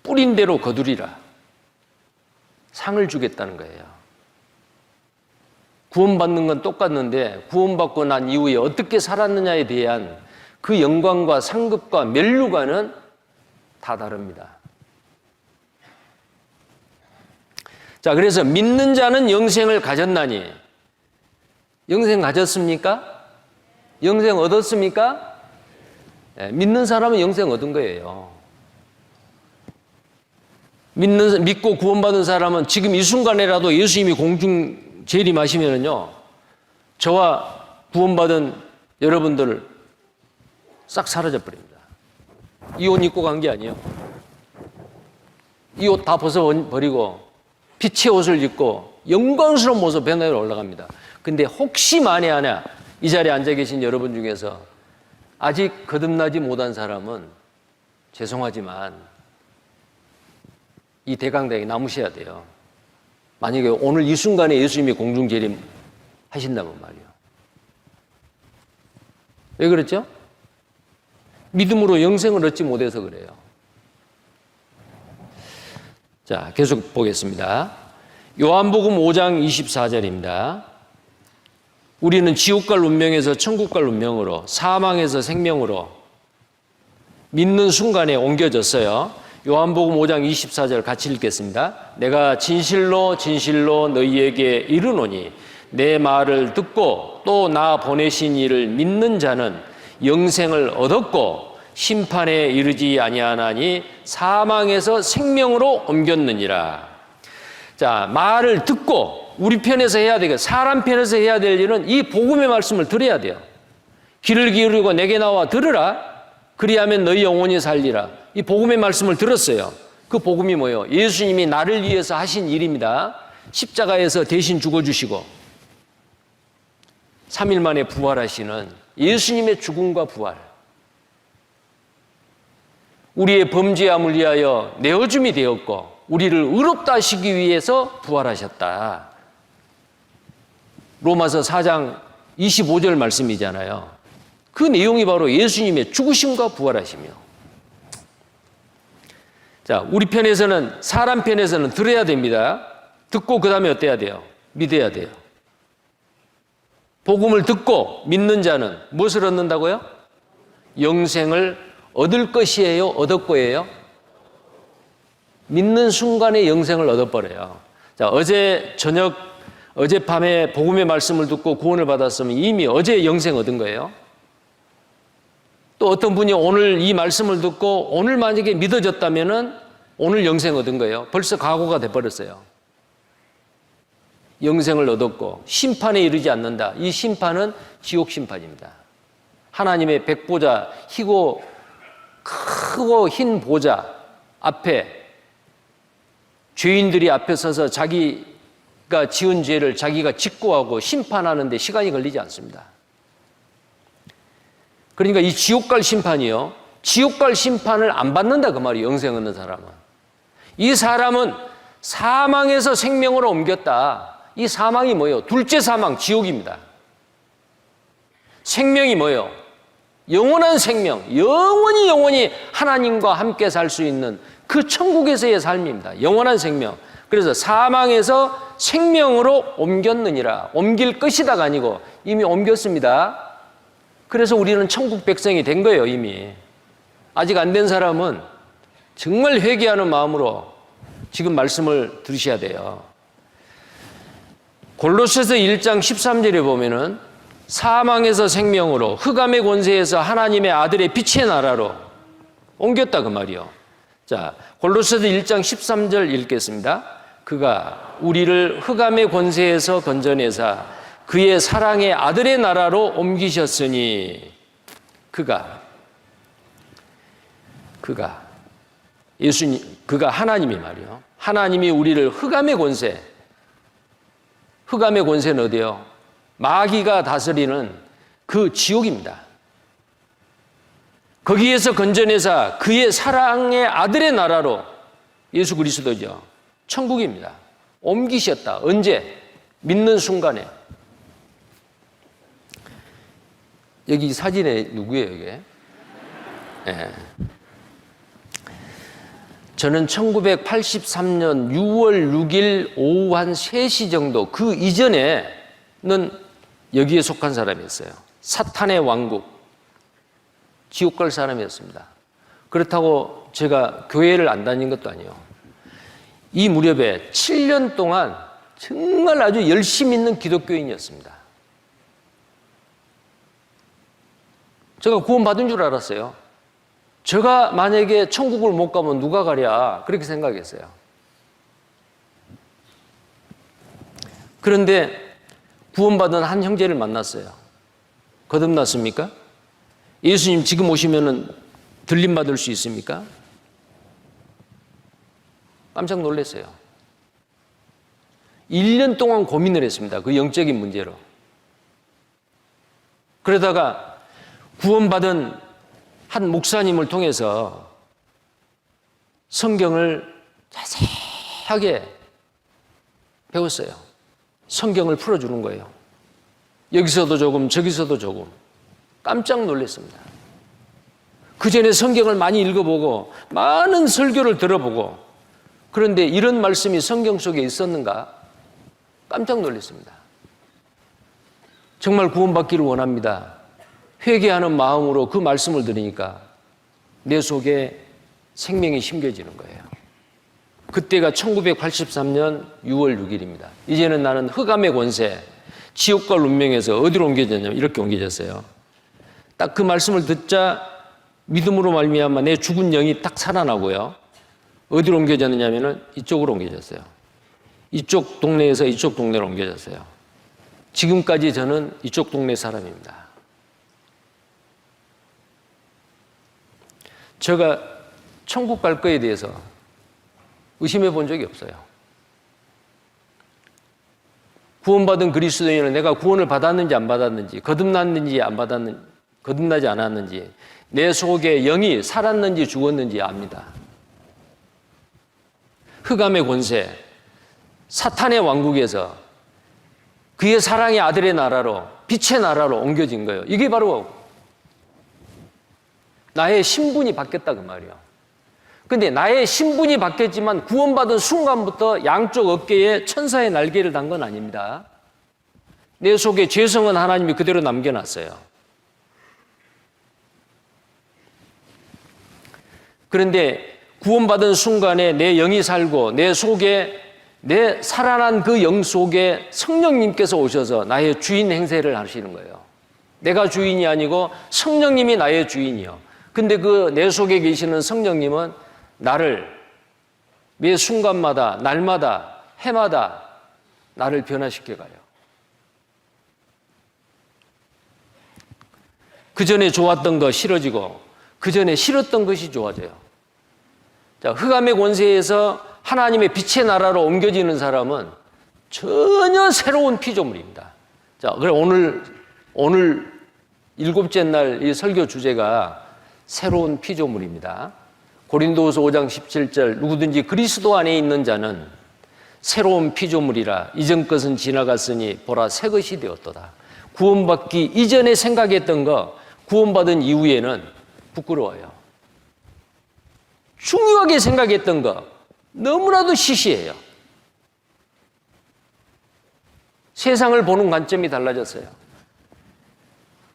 S1: 뿌린 대로 거두리라, 상을 주겠다는 거예요. 구원받는 건 똑같는데 구원받고 난 이후에 어떻게 살았느냐에 대한 그 영광과 상급과 면류관은 다 다릅니다. 자, 그래서 믿는 자는 영생을 가졌나니, 영생 가졌습니까? 영생 얻었습니까? 네, 믿는 사람은 영생 얻은 거예요. 믿고 구원받은 사람은 지금 이 순간에라도 예수님이 공중 재림하시면은요, 저와 구원받은 여러분들 싹 사라져 버립니다. 이 옷 입고 간 게 아니에요. 이 옷 다 벗어버리고 빛의 옷을 입고 영광스러운 모습 변화에 올라갑니다. 근데 혹시 만에 하나 이 자리에 앉아 계신 여러분 중에서 아직 거듭나지 못한 사람은 죄송하지만 이 대강당에 남으셔야 돼요. 만약에 오늘 이 순간에 예수님이 공중재림 하신다면 말이에요. 왜 그랬죠? 믿음으로 영생을 얻지 못해서 그래요. 자, 계속 보겠습니다. 요한복음 5장 24절입니다. 우리는 지옥 갈 운명에서 천국 갈 운명으로, 사망에서 생명으로 믿는 순간에 옮겨졌어요. 요한복음 5장 24절 같이 읽겠습니다. 내가 진실로 진실로 너희에게 이르노니 내 말을 듣고 또 나 보내신 이를 믿는 자는 영생을 얻었고 심판에 이르지 아니하나니 사망에서 생명으로 옮겼느니라. 자, 말을 듣고 우리 편에서 해야 되고 사람 편에서 해야 될 일은 이 복음의 말씀을 들어야 돼요. 귀를 기울이고 내게 나와 들으라. 그리하면 너희 영혼이 살리라. 이 복음의 말씀을 들었어요. 그 복음이 뭐예요? 예수님이 나를 위해서 하신 일입니다. 십자가에서 대신 죽어주시고 3일 만에 부활하시는 예수님의 죽음과 부활, 우리의 범죄함을 위하여 내어줌이 되었고 우리를 의롭다 하시기 위해서 부활하셨다. 로마서 4장 25절 말씀이잖아요. 그 내용이 바로 예수님의 죽으심과 부활하시며, 자, 우리 편에서는, 사람 편에서는 들어야 됩니다. 듣고 그 다음에 어때야 돼요? 믿어야 돼요. 복음을 듣고 믿는 자는 무엇을 얻는다고요? 영생을 얻을 것이에요? 얻을 거예요? 믿는 순간에 영생을 얻어버려요. 자, 어젯밤에 복음의 말씀을 듣고 구원을 받았으면 이미 어제 영생 얻은 거예요. 또 어떤 분이 오늘 이 말씀을 듣고 오늘 만약에 믿어졌다면은 오늘 영생 얻은 거예요. 벌써 과거가 돼버렸어요. 영생을 얻었고 심판에 이르지 않는다. 이 심판은 지옥 심판입니다. 하나님의 백보자, 크고 흰 보자 앞에 죄인들이 앞에 서서 자기가 지은 죄를 자기가 직고하고 심판하는데 시간이 걸리지 않습니다. 그러니까 이 지옥 갈 심판이요, 지옥 갈 심판을 안 받는다 그 말이에요. 영생 얻는 사람은. 이 사람은 사망에서 생명으로 옮겼다. 이 사망이 뭐예요? 둘째 사망, 지옥입니다. 생명이 뭐예요? 영원한 생명, 영원히 하나님과 함께 살 수 있는 그 천국에서의 삶입니다. 영원한 생명. 그래서 사망에서 생명으로 옮겼느니라. 옮길 것이다가 아니고 이미 옮겼습니다. 그래서 우리는 천국 백성이 된 거예요, 이미. 아직 안 된 사람은 정말 회개하는 마음으로 지금 말씀을 들으셔야 돼요. 골로새서 1장 13절에 보면은 사망에서 생명으로, 흑암의 권세에서 하나님의 아들의 빛의 나라로 옮겼다 그 말이요. 자, 골로새서 1장 13절 읽겠습니다. 그가 우리를 흑암의 권세에서 건져내사 그의 사랑의 아들의 나라로 옮기셨으니, 그가 예수님, 그가 하나님이 말이요, 하나님이 우리를 흑암의 권세는 어디요? 마귀가 다스리는 그 지옥입니다. 거기에서 건져내사 그의 사랑의 아들의 나라로, 예수 그리스도죠, 천국입니다, 옮기셨다. 언제? 믿는 순간에. 여기 사진에 누구예요, 이게? 네. 저는 1983년 6월 6일 오후 한 3시 정도, 그 이전에는 여기에 속한 사람이었어요. 사탄의 왕국, 지옥 갈 사람이었습니다. 그렇다고 제가 교회를 안 다닌 것도 아니에요. 이 무렵에 7년 동안 정말 아주 열심히 있는 기독교인이었습니다. 제가 구원받은 줄 알았어요. 제가 만약에 천국을 못 가면 누가 가랴, 그렇게 생각했어요. 그런데 구원받은 한 형제를 만났어요. 거듭났습니까? 예수님 지금 오시면은 들림 받을 수 있습니까? 깜짝 놀랐어요. 1년 동안 고민을 했습니다. 그 영적인 문제로. 그러다가 구원받은 한 목사님을 통해서 성경을 자세하게 배웠어요. 성경을 풀어주는 거예요. 여기서도 조금, 저기서도 조금. 깜짝 놀랐습니다. 그 전에 성경을 많이 읽어보고 많은 설교를 들어보고, 그런데 이런 말씀이 성경 속에 있었는가? 깜짝 놀랐습니다. 정말 구원받기를 원합니다. 회개하는 마음으로 그 말씀을 들으니까 내 속에 생명이 심겨지는 거예요. 그때가 1983년 6월 6일입니다. 이제는 나는 흑암의 권세, 지옥 갈 운명에서 어디로 옮겨졌냐면 이렇게 옮겨졌어요. 딱 그 말씀을 듣자 믿음으로 말미암아 내 죽은 영이 딱 살아나고요. 어디로 옮겨졌느냐면은 이쪽으로 옮겨졌어요. 이쪽 동네에서 이쪽 동네로 옮겨졌어요. 지금까지 저는 이쪽 동네 사람입니다. 제가 천국 갈 거에 대해서 의심해 본 적이 없어요. 구원받은 그리스도인은 내가 구원을 받았는지 안 받았는지, 거듭났는지 안 받았는지, 거듭나지 않았는지, 내 속에 영이 살았는지 죽었는지 압니다. 흑암의 권세, 사탄의 왕국에서 그의 사랑의 아들의 나라로, 빛의 나라로 옮겨진 거예요. 이게 바로 나의 신분이 바뀌었다 그 말이에요. 근데 나의 신분이 바뀌었지만 구원받은 순간부터 양쪽 어깨에 천사의 날개를 단 건 아닙니다. 내 속에 죄성은 하나님이 그대로 남겨놨어요. 그런데 구원받은 순간에 내 영이 살고 내 속에, 내 살아난 그 영 속에 성령님께서 오셔서 나의 주인 행세를 하시는 거예요. 내가 주인이 아니고 성령님이 나의 주인이요. 근데 그 내 속에 계시는 성령님은 나를 매 순간마다, 날마다, 해마다 나를 변화시켜 가요. 그 전에 좋았던 거 싫어지고 그 전에 싫었던 것이 좋아져요. 자, 흑암의 권세에서 하나님의 빛의 나라로 옮겨지는 사람은 전혀 새로운 피조물입니다. 자, 그럼 오늘 7째 날 이 설교 주제가 새로운 피조물입니다. 고린도후서 5장 17절, 누구든지 그리스도 안에 있는 자는 새로운 피조물이라, 이전 것은 지나갔으니 보라 새 것이 되었도다. 구원받기 이전에 생각했던 거 구원받은 이후에는 부끄러워요. 중요하게 생각했던 거 너무나도 시시해요. 세상을 보는 관점이 달라졌어요.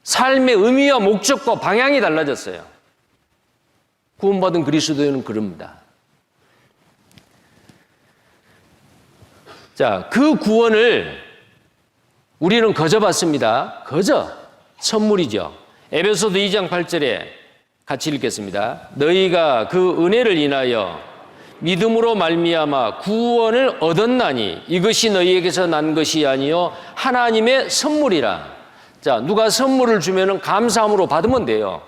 S1: 삶의 의미와 목적과 방향이 달라졌어요. 구원받은 그리스도인은 그럽니다. 자, 그 구원을 우리는 거저 받습니다. 거저. 선물이죠. 에베소서 2장 8절에 같이 읽겠습니다. 너희가 그 은혜를 인하여 믿음으로 말미암아 구원을 얻었나니 이것이 너희에게서 난 것이 아니요 하나님의 선물이라. 자, 누가 선물을 주면은 감사함으로 받으면 돼요.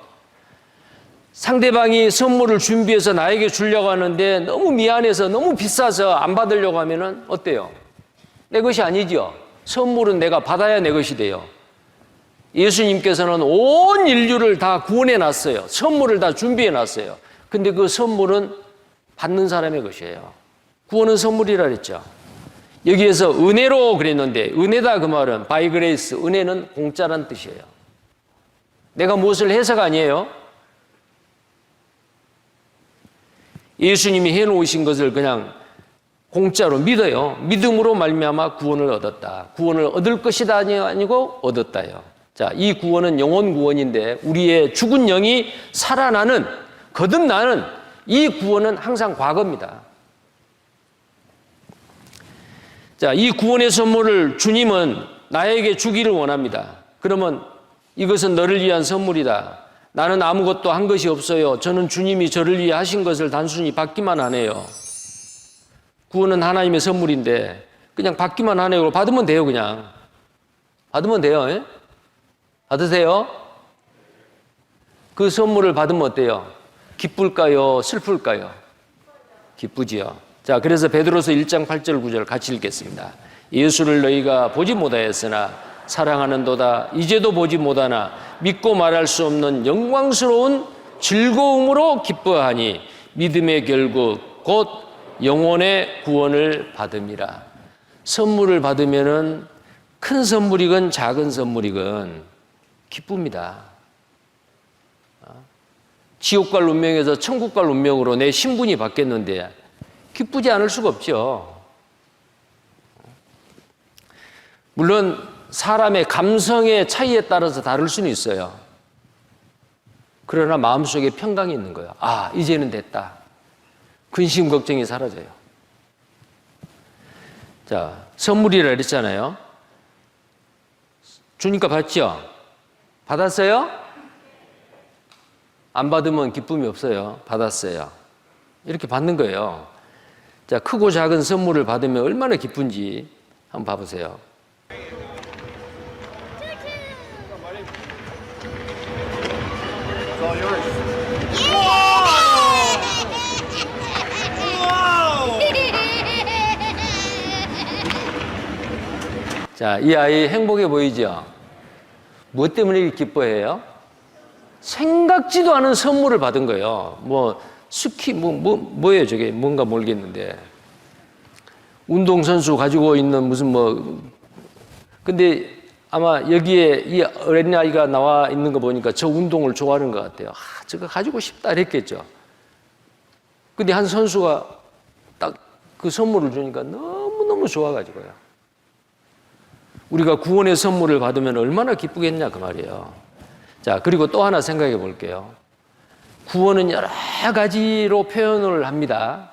S1: 상대방이 선물을 준비해서 나에게 주려고 하는데 너무 미안해서 너무 비싸서 안 받으려고 하면은 어때요? 내 것이 아니죠. 선물은 내가 받아야 내 것이 돼요. 예수님께서는 온 인류를 다 구원해 놨어요. 선물을 다 준비해 놨어요. 근데 그 선물은 받는 사람의 것이에요. 구원은 선물이라 그랬죠. 여기에서 은혜로 그랬는데, 은혜다 그 말은 by grace, 은혜는 공짜란 뜻이에요. 내가 무엇을 해서가 아니에요. 예수님이 해놓으신 것을 그냥 공짜로 믿어요. 믿음으로 말미암아 구원을 얻었다. 구원을 얻을 것이다 아니고 얻었다요. 자, 이 구원은 영혼 구원인데 우리의 죽은 영이 살아나는, 거듭나는 이 구원은 항상 과거입니다. 자, 이 구원의 선물을 주님은 나에게 주기를 원합니다. 그러면 이것은 너를 위한 선물이다. 나는 아무것도 한 것이 없어요. 저는 주님이 저를 위해 하신 것을 단순히 받기만 하네요. 구원은 하나님의 선물인데 그냥 받기만 하네요. 받으면 돼요. 그냥 받으면 돼요. 예? 받으세요. 그 선물을 받으면 어때요? 기쁠까요? 슬플까요? 기쁘지요. 자, 그래서 베드로서 1장 8절 9절 같이 읽겠습니다. 예수를 너희가 보지 못하였으나 사랑하는도다. 이제도 보지 못하나 믿고 말할 수 없는 영광스러운 즐거움으로 기뻐하니 믿음의 결국 곧 영혼의 구원을 받음이라. 선물을 받으면은 큰 선물이건 작은 선물이건 기쁩니다. 지옥 갈 운명에서 천국 갈 운명으로 내 신분이 바뀌었는데 기쁘지 않을 수가 없죠. 물론 사람의 감성의 차이에 따라서 다를 수는 있어요. 그러나 마음속에 평강이 있는 거예요. 아, 이제는 됐다. 근심 걱정이 사라져요. 자, 선물이라 그랬잖아요. 주니까 받죠? 받았어요? 안 받으면 기쁨이 없어요. 받았어요. 이렇게 받는 거예요. 자, 크고 작은 선물을 받으면 얼마나 기쁜지 한번 봐보세요. 자, 이 아이 행복해 보이죠? 무엇 때문에 이렇게 기뻐해요? 생각지도 않은 선물을 받은 거예요. 스키, 뭐예요, 저게? 뭔가 모르겠는데. 운동선수 가지고 있는 무슨 근데 아마 여기에 이 어린아이가 나와 있는 거 보니까 저 운동을 좋아하는 것 같아요. 저거 가지고 싶다 이랬겠죠. 근데 한 선수가 딱 그 선물을 주니까 너무너무 좋아가지고요. 우리가 구원의 선물을 받으면 얼마나 기쁘겠냐 그 말이에요. 자, 그리고 또 하나 생각해 볼게요. 구원은 여러 가지로 표현을 합니다.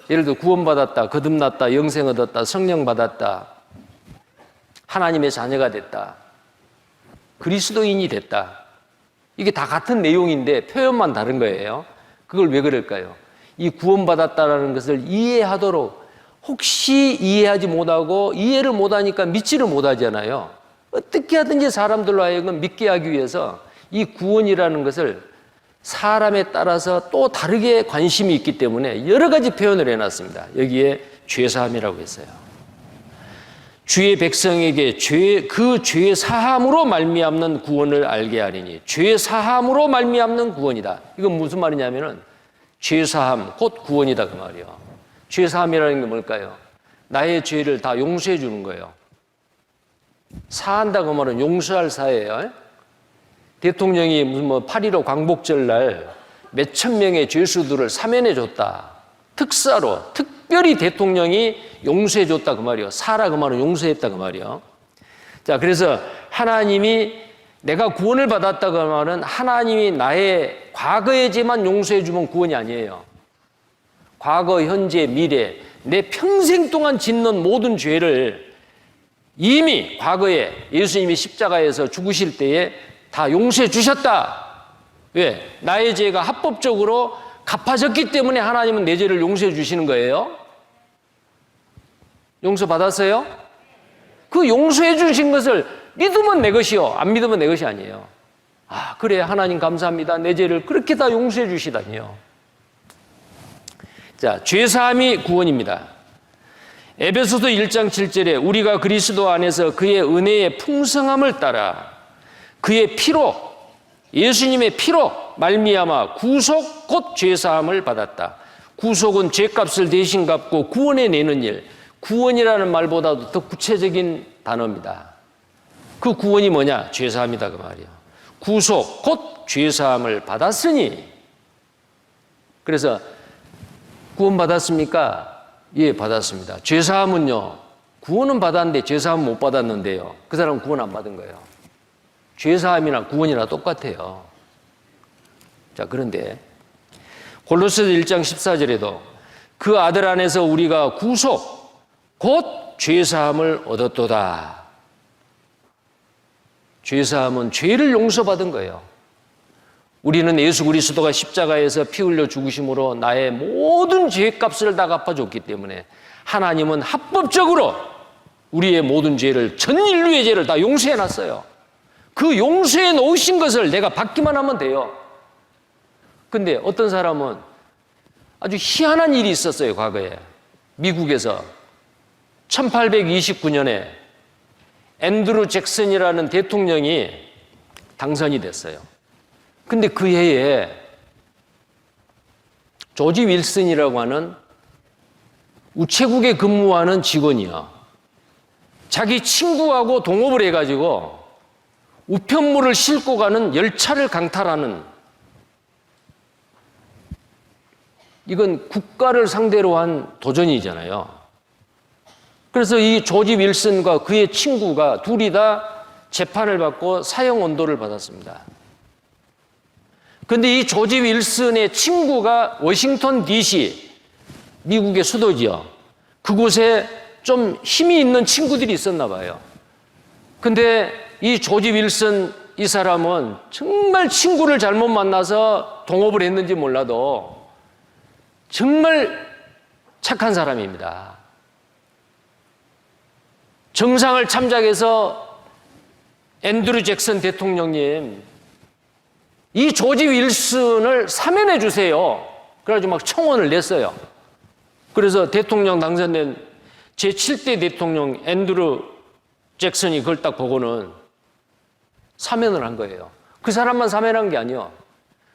S1: 예를 들어 구원받았다, 거듭났다, 영생 얻었다, 성령 받았다, 하나님의 자녀가 됐다, 그리스도인이 됐다. 이게 다 같은 내용인데 표현만 다른 거예요. 그걸 왜 그럴까요? 이 구원받았다라는 것을 이해하도록, 혹시 이해하지 못하고 이해를 못하니까 믿지를 못하잖아요. 어떻게 하든지 사람들로 하여금 믿게 하기 위해서 이 구원이라는 것을 사람에 따라서 또 다르게 관심이 있기 때문에 여러 가지 표현을 해놨습니다. 여기에 죄사함이라고 했어요. 주의 백성에게 그 죄 사함으로 말미암는 구원을 알게 하리니, 죄 사함으로 말미암는 구원이다. 이건 무슨 말이냐면은 죄 사함 곧 구원이다 그 말이에요. 죄 사함이라는 게 뭘까요? 나의 죄를 다 용서해 주는 거예요. 사한다고 말은 용서할 사예요. 대통령이 무슨 8.15 광복절 날 몇천 명의 죄수들을 사면해 줬다. 특사로, 특별히 대통령이 용서해 줬다 그 말이에요. 사라 그 말은 용서했다 그 말이에요. 자, 그래서 하나님이 내가 구원을 받았다 그 말은 하나님이 나의 과거에만 용서해 주면 구원이 아니에요. 과거, 현재, 미래, 내 평생 동안 짓는 모든 죄를 이미 과거에 예수님이 십자가에서 죽으실 때에 다 용서해 주셨다. 왜? 나의 죄가 합법적으로 갚아졌기 때문에 하나님은 내 죄를 용서해 주시는 거예요. 용서 받았어요? 그 용서해 주신 것을 믿으면 내 것이요, 안 믿으면 내 것이 아니에요. 아, 그래, 하나님 감사합니다. 내 죄를 그렇게 다 용서해 주시다니요. 자, 죄사함이 구원입니다. 에베소서 1장 7절에 우리가 그리스도 안에서 그의 은혜의 풍성함을 따라 그의 피로, 예수님의 피로 말미암아 구속 곧 죄사함을 받았다. 구속은 죄값을 대신 갚고 구원해내는 일, 구원이라는 말보다도 더 구체적인 단어입니다. 그 구원이 뭐냐? 죄사함이다 그 말이에요. 구속 곧 죄사함을 받았으니. 그래서 구원 받았습니까? 예, 받았습니다. 죄사함은요, 구원은 받았는데 죄사함은 못 받았는데요, 그 사람은 구원 안 받은 거예요. 죄사함이나 구원이나 똑같아요. 자, 그런데 골로새서 1장 14절에도 그 아들 안에서 우리가 구속 곧 죄사함을 얻었도다. 죄사함은 죄를 용서받은 거예요. 우리는 예수 그리스도가 십자가에서 피 흘려 죽으심으로 나의 모든 죄값을 다 갚아줬기 때문에 하나님은 합법적으로 우리의 모든 죄를, 전 인류의 죄를 다 용서해 놨어요. 그 용서해 놓으신 것을 내가 받기만 하면 돼요. 근데 어떤 사람은 아주 희한한 일이 있었어요. 과거에 미국에서 1829년에 앤드루 잭슨이라는 대통령이 당선이 됐어요. 근데 그 해에 조지 윌슨이라고 하는 우체국에 근무하는 직원이요, 자기 친구하고 동업을 해가지고 우편물을 싣고 가는 열차를 강탈하는, 이건 국가를 상대로 한 도전이잖아요. 그래서 이 조지 윌슨과 그의 친구가 둘이 다 재판을 받고 사형 언도를 받았습니다. 그런데 이 조지 윌슨의 친구가 워싱턴 DC, 미국의 수도지요, 그곳에 좀 힘이 있는 친구들이 있었나 봐요. 근데 이 조지 윌슨, 이 사람은 정말 친구를 잘못 만나서 동업을 했는지 몰라도 정말 착한 사람입니다. 정상을 참작해서 앤드루 잭슨 대통령님, 이 조지 윌슨을 사면해 주세요. 그래가지고 막 청원을 냈어요. 그래서 대통령 당선된 제7대 대통령 앤드루 잭슨이 그걸 딱 보고는 사면을 한 거예요. 그 사람만 사면한 게 아니에요.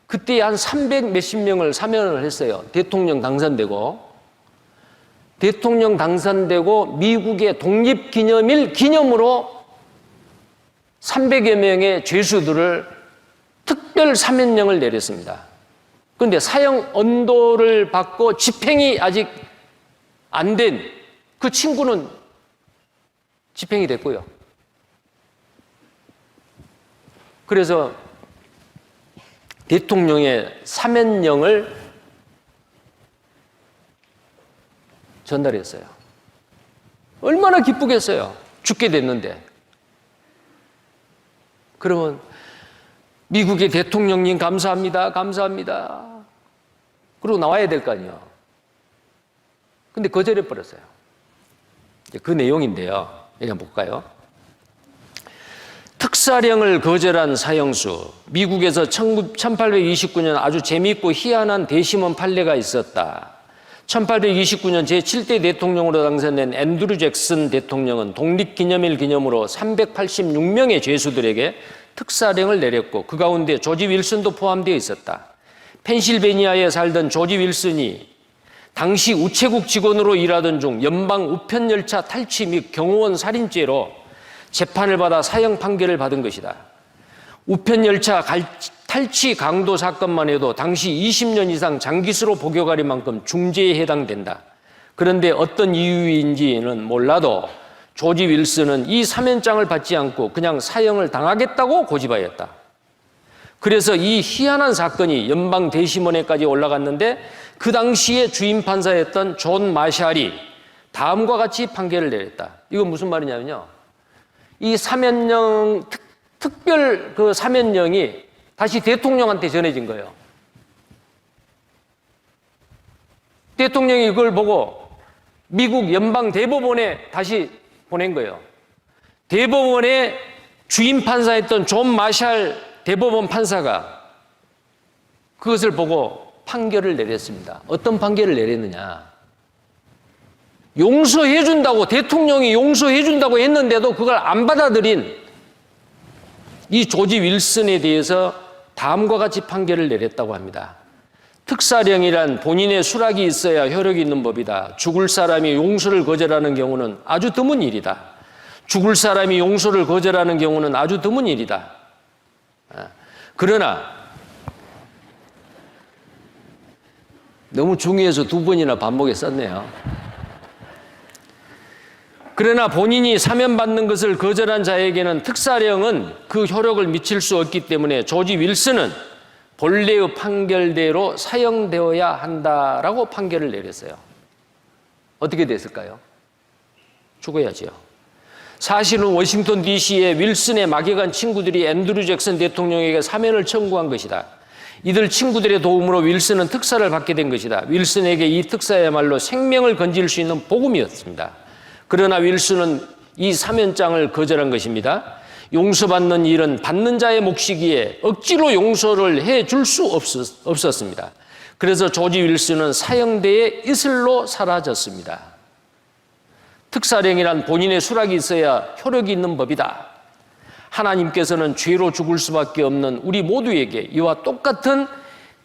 S1: 그때 한 300 몇십 명을 사면을 했어요. 대통령 당선되고 미국의 독립기념일 기념으로 300여 명의 죄수들을 특별 사면령을 내렸습니다. 그런데 사형 언도를 받고 집행이 아직 안 된 그 친구는 집행이 됐고요. 그래서 대통령의 사면령을 전달했어요. 얼마나 기쁘겠어요. 죽게 됐는데. 그러면 미국의 대통령님 감사합니다. 감사합니다. 그러고 나와야 될 거 아니에요. 근데 거절해 버렸어요. 그 내용인데요. 여기 한번 볼까요? 특사령을 거절한 사형수. 미국에서 1829년 아주 재미있고 희한한 대심원 판례가 있었다. 1829년 제7대 대통령으로 당선된 앤드루 잭슨 대통령은 독립기념일 기념으로 386명의 죄수들에게 특사령을 내렸고 그 가운데 조지 윌슨도 포함되어 있었다. 펜실베니아에 살던 조지 윌슨이 당시 우체국 직원으로 일하던 중 연방 우편열차 탈취 및 경호원 살인죄로 재판을 받아 사형 판결을 받은 것이다. 우편열차 탈취 강도 사건만 해도 당시 20년 이상 장기수로 복역할 만큼 중죄에 해당된다. 그런데 어떤 이유인지는 몰라도 조지 윌슨은 이 사면장을 받지 않고 그냥 사형을 당하겠다고 고집하였다. 그래서 이 희한한 사건이 연방 대심원회까지 올라갔는데 그 당시에 주임 판사였던 존 마샬이 다음과 같이 판결을 내렸다. 이건 무슨 말이냐면요, 이 사면령, 특별 그 사면령이 다시 대통령한테 전해진 거예요. 대통령이 이걸 보고 미국 연방 대법원에 다시 보낸 거예요. 대법원의 주임 판사였던 존 마샬 대법원 판사가 그것을 보고 판결을 내렸습니다. 어떤 판결을 내렸느냐? 용서해준다고, 대통령이 용서해준다고 했는데도 그걸 안 받아들인 이 조지 윌슨에 대해서 다음과 같이 판결을 내렸다고 합니다. 특사령이란 본인의 수락이 있어야 효력이 있는 법이다. 죽을 사람이 용서를 거절하는 경우는 아주 드문 일이다. 죽을 사람이 용서를 거절하는 경우는 아주 드문 일이다. 그러나 너무 중요해서 두 번이나 반복해 썼네요. 그러나 본인이 사면받는 것을 거절한 자에게는 특사령은 그 효력을 미칠 수 없기 때문에 조지 윌슨은 본래의 판결대로 사형되어야 한다라고 판결을 내렸어요. 어떻게 됐을까요? 죽어야지요. 사실은 워싱턴 DC에 윌슨의 막역한 친구들이 앤드류 잭슨 대통령에게 사면을 청구한 것이다. 이들 친구들의 도움으로 윌슨은 특사를 받게 된 것이다. 윌슨에게 이 특사야말로 생명을 건질 수 있는 복음이었습니다. 그러나 윌슨은 이 사면장을 거절한 것입니다. 용서받는 일은 받는 자의 몫이기에 억지로 용서를 해줄 수 없었습니다. 그래서 조지 윌슨은 사형대의 이슬로 사라졌습니다. 특사령이란 본인의 수락이 있어야 효력이 있는 법이다. 하나님께서는 죄로 죽을 수밖에 없는 우리 모두에게 이와 똑같은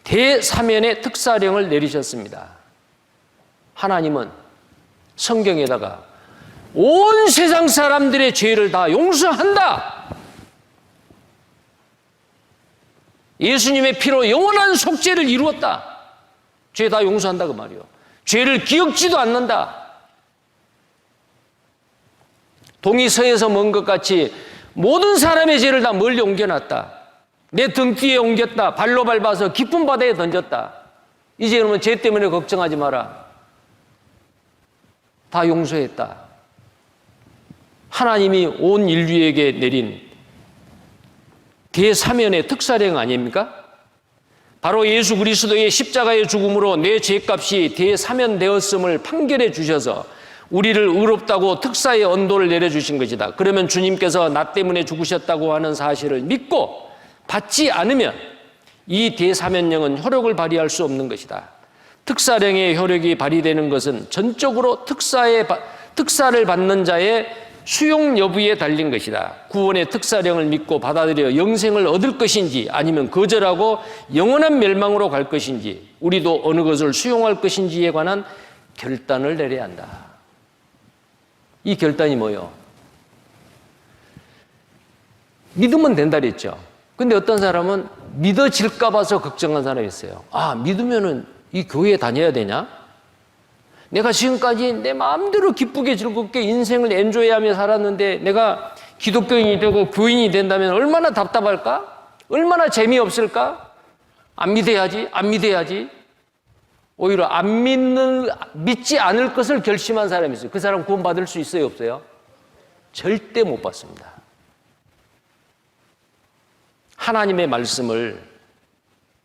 S1: 대사면의 특사령을 내리셨습니다. 하나님은 성경에다가 온 세상 사람들의 죄를 다 용서한다. 예수님의 피로 영원한 속죄를 이루었다. 죄 다 용서한다 그 말이요. 죄를 기억지도 않는다. 동이 서에서 먼 것 같이 모든 사람의 죄를 다 멀리 옮겨놨다. 내 등 뒤에 옮겼다. 발로 밟아서 깊은 바다에 던졌다. 이제는 죄 때문에 걱정하지 마라. 다 용서했다. 하나님이 온 인류에게 내린 대사면의 특사령 아닙니까? 바로 예수 그리스도의 십자가의 죽음으로 내 죄값이 대사면되었음을 판결해 주셔서 우리를 의롭다고 특사의 언도를 내려주신 것이다. 그러면 주님께서 나 때문에 죽으셨다고 하는 사실을 믿고 받지 않으면 이 대사면령은 효력을 발휘할 수 없는 것이다. 특사령의 효력이 발휘되는 것은 전적으로 특사를 받는 자의 수용 여부에 달린 것이다. 구원의 특사령을 믿고 받아들여 영생을 얻을 것인지 아니면 거절하고 영원한 멸망으로 갈 것인지 우리도 어느 것을 수용할 것인지에 관한 결단을 내려야 한다. 이 결단이 뭐예요? 믿으면 된다 그랬죠. 근데 어떤 사람은 믿어질까 봐서 걱정한 사람이 있어요. 아, 믿으면은 이 교회에 다녀야 되냐? 내가 지금까지 내 마음대로 기쁘게 즐겁게 인생을 엔조이하며 살았는데 내가 기독교인이 되고 교인이 된다면 얼마나 답답할까? 얼마나 재미없을까? 안 믿어야지. 오히려 믿지 않을 것을 결심한 사람이 있어요. 그 사람 구원받을 수 있어요, 없어요? 절대 못 받습니다. 하나님의 말씀을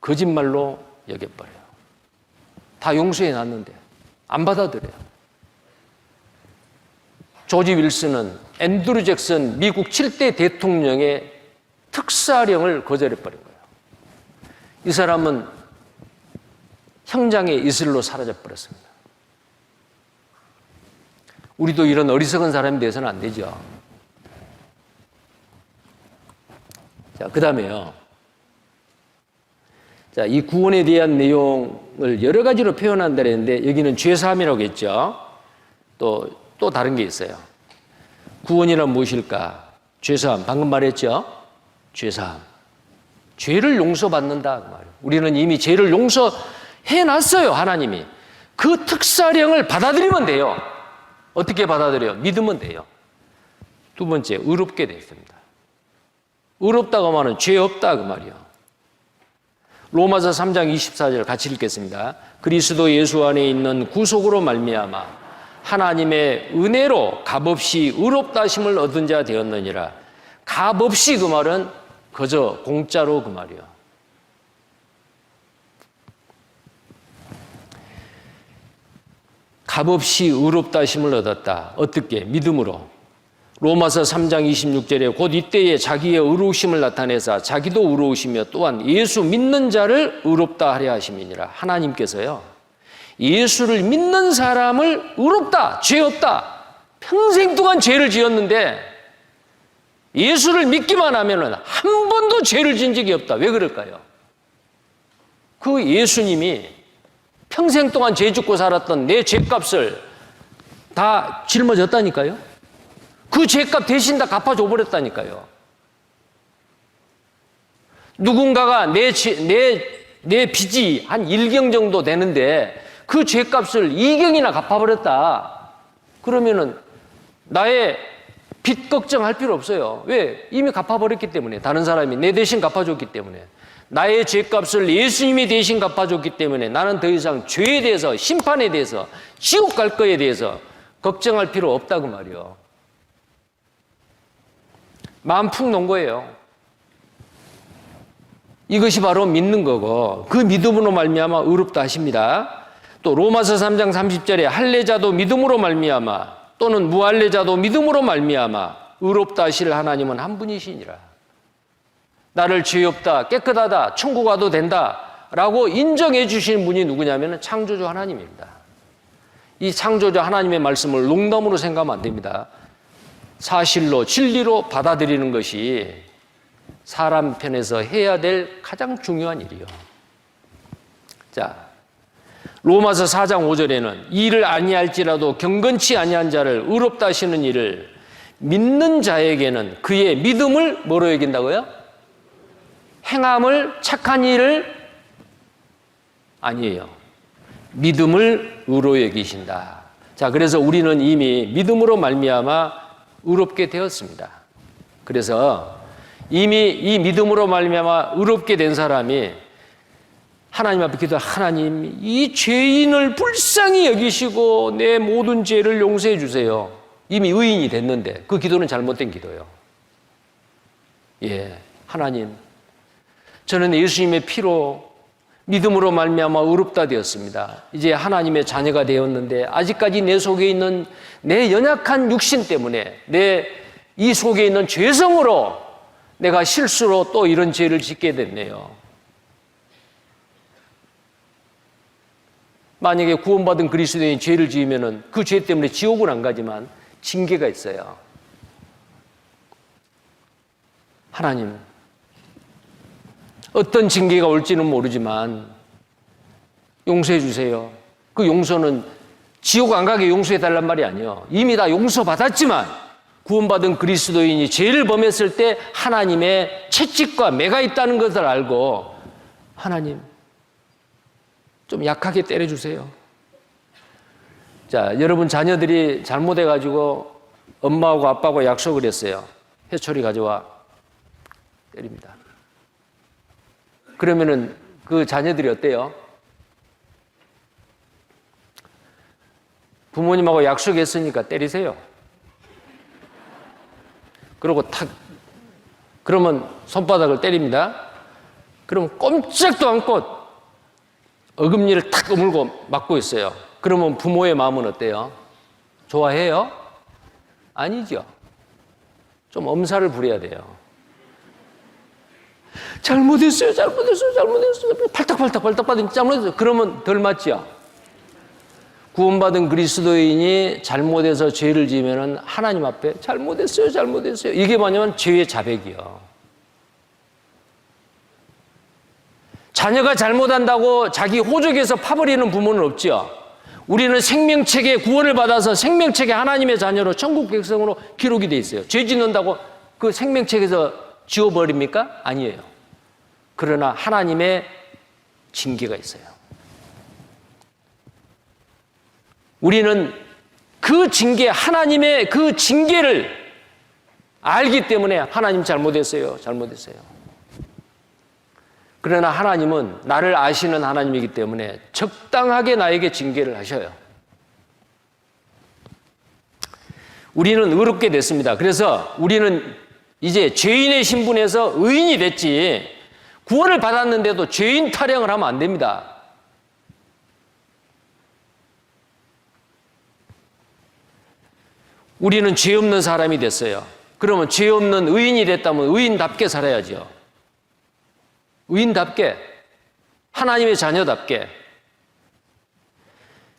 S1: 거짓말로 여겨버려요. 다 용서해 놨는데 안 받아들여요. 조지 윌슨은 앤드류 잭슨 미국 7대 대통령의 특사령을 거절해버린 거예요. 이 사람은 형장의 이슬로 사라져버렸습니다. 우리도 이런 어리석은 사람이 돼서는 안 되죠. 자, 그 다음에요. 자, 이 구원에 대한 내용을 여러 가지로 표현한다 그랬는데 여기는 죄사함이라고 했죠. 또 다른 게 있어요. 구원이란 무엇일까? 죄사함. 방금 말했죠. 죄사함. 죄를 용서받는다 그 말이에요. 우리는 이미 죄를 용서해놨어요. 하나님이. 그 특사령을 받아들이면 돼요. 어떻게 받아들여요? 믿으면 돼요. 두 번째, 의롭게 됐습니다. 의롭다고 말은 죄 없다 그 말이에요. 로마서 3장 24절 같이 읽겠습니다. 그리스도 예수 안에 있는 구속으로 말미암아 하나님의 은혜로 값없이 의롭다 하심을 얻은 자 되었느니라. 값없이 그 말은 그저 공짜로 그 말이에요. 값없이 의롭다 하심을 얻었다. 어떻게? 믿음으로. 로마서 3장 26절에 곧 이때에 자기의 의로우심을 나타내사 자기도 의로우시며 또한 예수 믿는 자를 의롭다 하려 하심이니라. 하나님께서요, 예수를 믿는 사람을 의롭다, 죄 없다, 평생 동안 죄를 지었는데 예수를 믿기만 하면은 한 번도 죄를 지은 적이 없다. 왜 그럴까요? 그 예수님이 평생 동안 죄 짓고 살았던 내 죄값을 다 짊어졌다니까요. 그 죄값 대신 다 갚아줘 버렸다니까요. 누군가가 내 빚이 한 1경 정도 되는데 그 죄값을 2경이나 갚아버렸다. 그러면은 나의 빚 걱정할 필요 없어요. 왜? 이미 갚아버렸기 때문에. 다른 사람이 내 대신 갚아줬기 때문에. 나의 죄값을 예수님이 대신 갚아줬기 때문에 나는 더 이상 죄에 대해서, 심판에 대해서, 지옥 갈 거에 대해서 걱정할 필요 없다고 말이요. 마음 푹 놓은 거예요. 이것이 바로 믿는 거고, 그 믿음으로 말미암아 의롭다 하십니다. 또 로마서 3장 30절에 할례자도 믿음으로 말미암아 또는 무할례자도 믿음으로 말미암아 의롭다 하실 하나님은 한 분이시니라. 나를 죄 없다, 깨끗하다, 천국 가도 된다 라고 인정해 주시는 분이 누구냐면 창조주 하나님입니다. 이 창조주 하나님의 말씀을 농담으로 생각하면 안 됩니다. 사실로 진리로 받아들이는 것이 사람 편에서 해야 될 가장 중요한 일이요. 자, 로마서 4장 5절에는 이를 아니할지라도 경건치 아니한 자를 의롭다 하시는 이를 믿는 자에게는 그의 믿음을 뭐로 여긴다고요? 행함을, 착한 일을 아니에요. 믿음을 의로 여기신다. 자, 그래서 우리는 이미 믿음으로 말미암아 의롭게 되었습니다. 그래서 이미 이 믿음으로 말미암아 의롭게 된 사람이 하나님 앞에 기도해, 하나님 이 죄인을 불쌍히 여기시고 내 모든 죄를 용서해 주세요. 이미 의인이 됐는데 그 기도는 잘못된 기도예요. 예, 하나님 저는 예수님의 피로 믿음으로 말미암아 의롭다 되었습니다. 이제 하나님의 자녀가 되었는데 아직까지 내 속에 있는 내 연약한 육신 때문에 내 이 속에 있는 죄성으로 내가 실수로 또 이런 죄를 짓게 됐네요. 만약에 구원받은 그리스도인이 죄를 지으면 그 죄 때문에 지옥은 안 가지만 징계가 있어요. 하나님, 어떤 징계가 올지는 모르지만 용서해 주세요. 그 용서는 지옥 안 가게 용서해 달란 말이 아니에요. 이미 다 용서받았지만 구원받은 그리스도인이 죄를 범했을 때 하나님의 채찍과 매가 있다는 것을 알고 하나님 좀 약하게 때려주세요. 자, 여러분 자녀들이 잘못해가지고 엄마하고 아빠하고 약속을 했어요. 회초리 가져와. 때립니다. 그러면은 그 자녀들이 어때요? 부모님하고 약속했으니까 때리세요. 그러고 탁, 그러면 손바닥을 때립니다. 그러면 꼼짝도 않고 어금니를 탁 오물고 맞고 있어요. 그러면 부모의 마음은 어때요? 좋아해요? 아니죠. 좀 엄살을 부려야 돼요. 잘못했어요. 팔딱팔딱 받은 잘못했어요. 그러면 덜 맞죠. 구원받은 그리스도인이 잘못해서 죄를 지으면 하나님 앞에 잘못했어요. 이게 뭐냐면 죄의 자백이요. 자녀가 잘못한다고 자기 호적에서 파버리는 부모는 없죠. 우리는 생명책에 구원을 받아서 생명책에 하나님의 자녀로 천국 백성으로 기록이 돼 있어요. 죄 짓는다고 그 생명책에서 지워버립니까? 아니에요. 그러나 하나님의 징계가 있어요. 우리는 그 징계, 하나님의 그 징계를 알기 때문에 하나님 잘못했어요. 그러나 하나님은 나를 아시는 하나님이기 때문에 적당하게 나에게 징계를 하셔요. 우리는 의롭게 됐습니다. 그래서 우리는 이제 죄인의 신분에서 의인이 됐지 구원을 받았는데도 죄인 타령을 하면 안 됩니다. 우리는 죄 없는 사람이 됐어요. 그러면 죄 없는 의인이 됐다면 의인답게 살아야죠. 의인답게, 하나님의 자녀답게.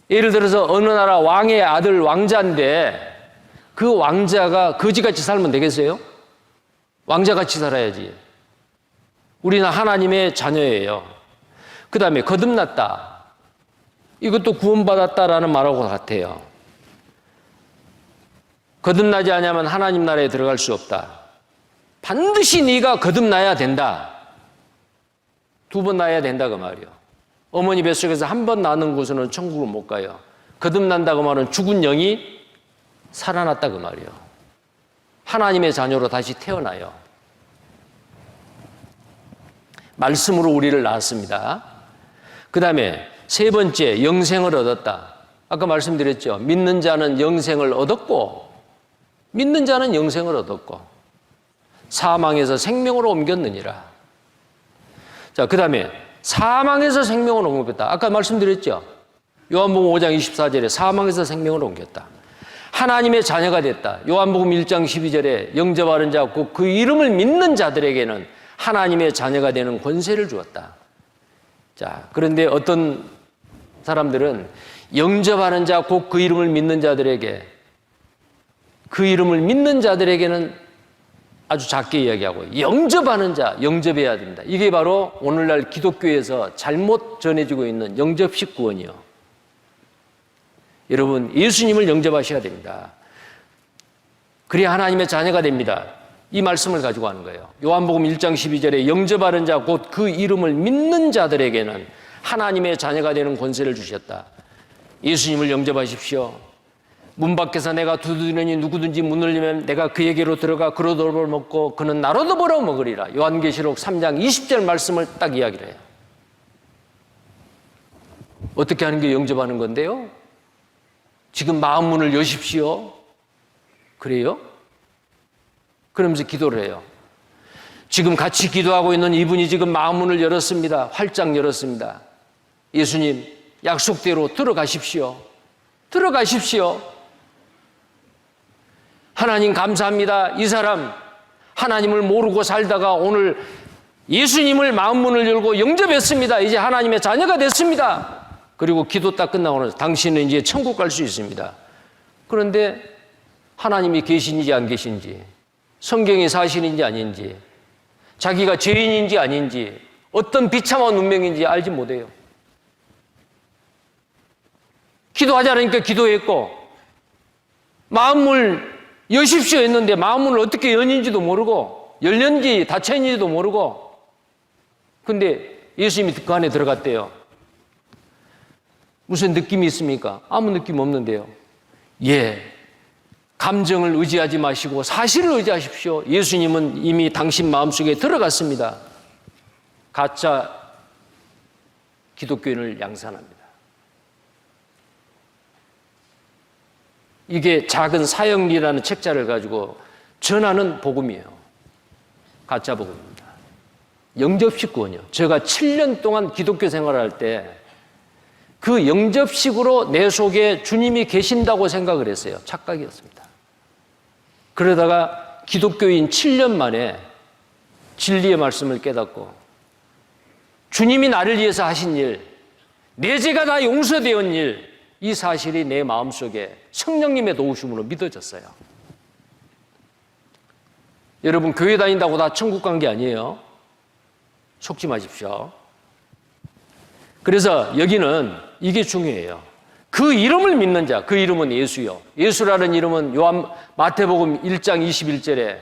S1: 예를 들어서 어느 나라 왕의 아들 왕자인데 그 왕자가 거지같이 살면 되겠어요? 왕자같이 살아야지. 우리는 하나님의 자녀예요. 그 다음에 거듭났다. 이것도 구원받았다라는 말하고 같아요. 거듭나지 않으면 하나님 나라에 들어갈 수 없다. 반드시 네가 거듭나야 된다. 2번 나야 된다 그 말이요. 어머니 뱃속에서 한 번 나는 곳은 천국을 못 가요. 거듭난다고 말은 죽은 영이 살아났다 그 말이요. 하나님의 자녀로 다시 태어나요. 말씀으로 우리를 낳았습니다. 그 다음에 3번째, 영생을 얻었다. 아까 말씀드렸죠. 믿는 자는 영생을 얻었고, 믿는 자는 영생을 얻었고, 사망에서 생명으로 옮겼느니라. 자, 그 다음에 사망에서 생명으로 옮겼다. 아까 말씀드렸죠. 요한복음 5장 24절에 사망에서 생명으로 옮겼다. 하나님의 자녀가 됐다. 요한복음 1장 12절에 영접하는 자, 곧 그 이름을 믿는 자들에게는 하나님의 자녀가 되는 권세를 주었다. 자, 그런데 어떤 사람들은 영접하는 자, 곧 그 이름을 믿는 자들에게, 그 이름을 믿는 자들에게는 아주 작게 이야기하고 영접하는 자, 영접해야 됩니다. 이게 바로 오늘날 기독교에서 잘못 전해지고 있는 영접식 구원이요. 여러분, 예수님을 영접하셔야 됩니다. 그래야 하나님의 자녀가 됩니다. 이 말씀을 가지고 하는 거예요. 요한복음 1장 12절에 영접하는 자, 곧 그 이름을 믿는 자들에게는 하나님의 자녀가 되는 권세를 주셨다. 예수님을 영접하십시오. 문 밖에서 내가 두드리니 누구든지 문을 열면 내가 그에게로 들어가 그로 돌을 먹고 그는 나로도 벌어 먹으리라. 요한계시록 3장 20절 말씀을 딱 이야기를 해요. 어떻게 하는 게 영접하는 건데요? 지금 마음 문을 여십시오. 그래요? 그러면서 기도를 해요. 지금 같이 기도하고 있는 이분이 지금 마음 문을 열었습니다. 활짝 열었습니다. 예수님, 약속대로 들어가십시오. 들어가십시오. 하나님 감사합니다. 이 사람 하나님을 모르고 살다가 오늘 예수님을 마음 문을 열고 영접했습니다. 이제 하나님의 자녀가 됐습니다. 그리고 기도 딱 끝나고 나서 당신은 이제 천국 갈 수 있습니다. 그런데 하나님이 계신지 안 계신지, 성경이 사실인지 아닌지, 자기가 죄인인지 아닌지, 어떤 비참한 운명인지 알지 못해요. 기도하자니까 기도했고 마음을 여십시오 했는데 마음문을 어떻게 여는지도 모르고 열렸는지 닫혀있는지도 모르고, 근데 예수님이 그 안에 들어갔대요. 무슨 느낌이 있습니까? 아무 느낌 없는데요. 예, 감정을 의지하지 마시고 사실을 의지하십시오. 예수님은 이미 당신 마음속에 들어갔습니다. 가짜 기독교인을 양산합니다. 이게 작은 사형리라는 책자를 가지고 전하는 복음이에요. 가짜 복음입니다. 영접식 구원이요. 제가 7년 동안 기독교 생활을 할 때 그 영접식으로 내 속에 주님이 계신다고 생각을 했어요. 착각이었습니다. 그러다가 기독교인 7년 만에 진리의 말씀을 깨닫고 주님이 나를 위해서 하신 일, 내 죄가 다 용서되었는 일, 이 사실이 내 마음속에 성령님의 도우심으로 믿어졌어요. 여러분, 교회 다닌다고 다 천국 간 게 아니에요. 속지 마십시오. 그래서 여기는 이게 중요해요. 그 이름을 믿는 자, 그 이름은 예수요. 예수라는 이름은 마태복음 1장 21절에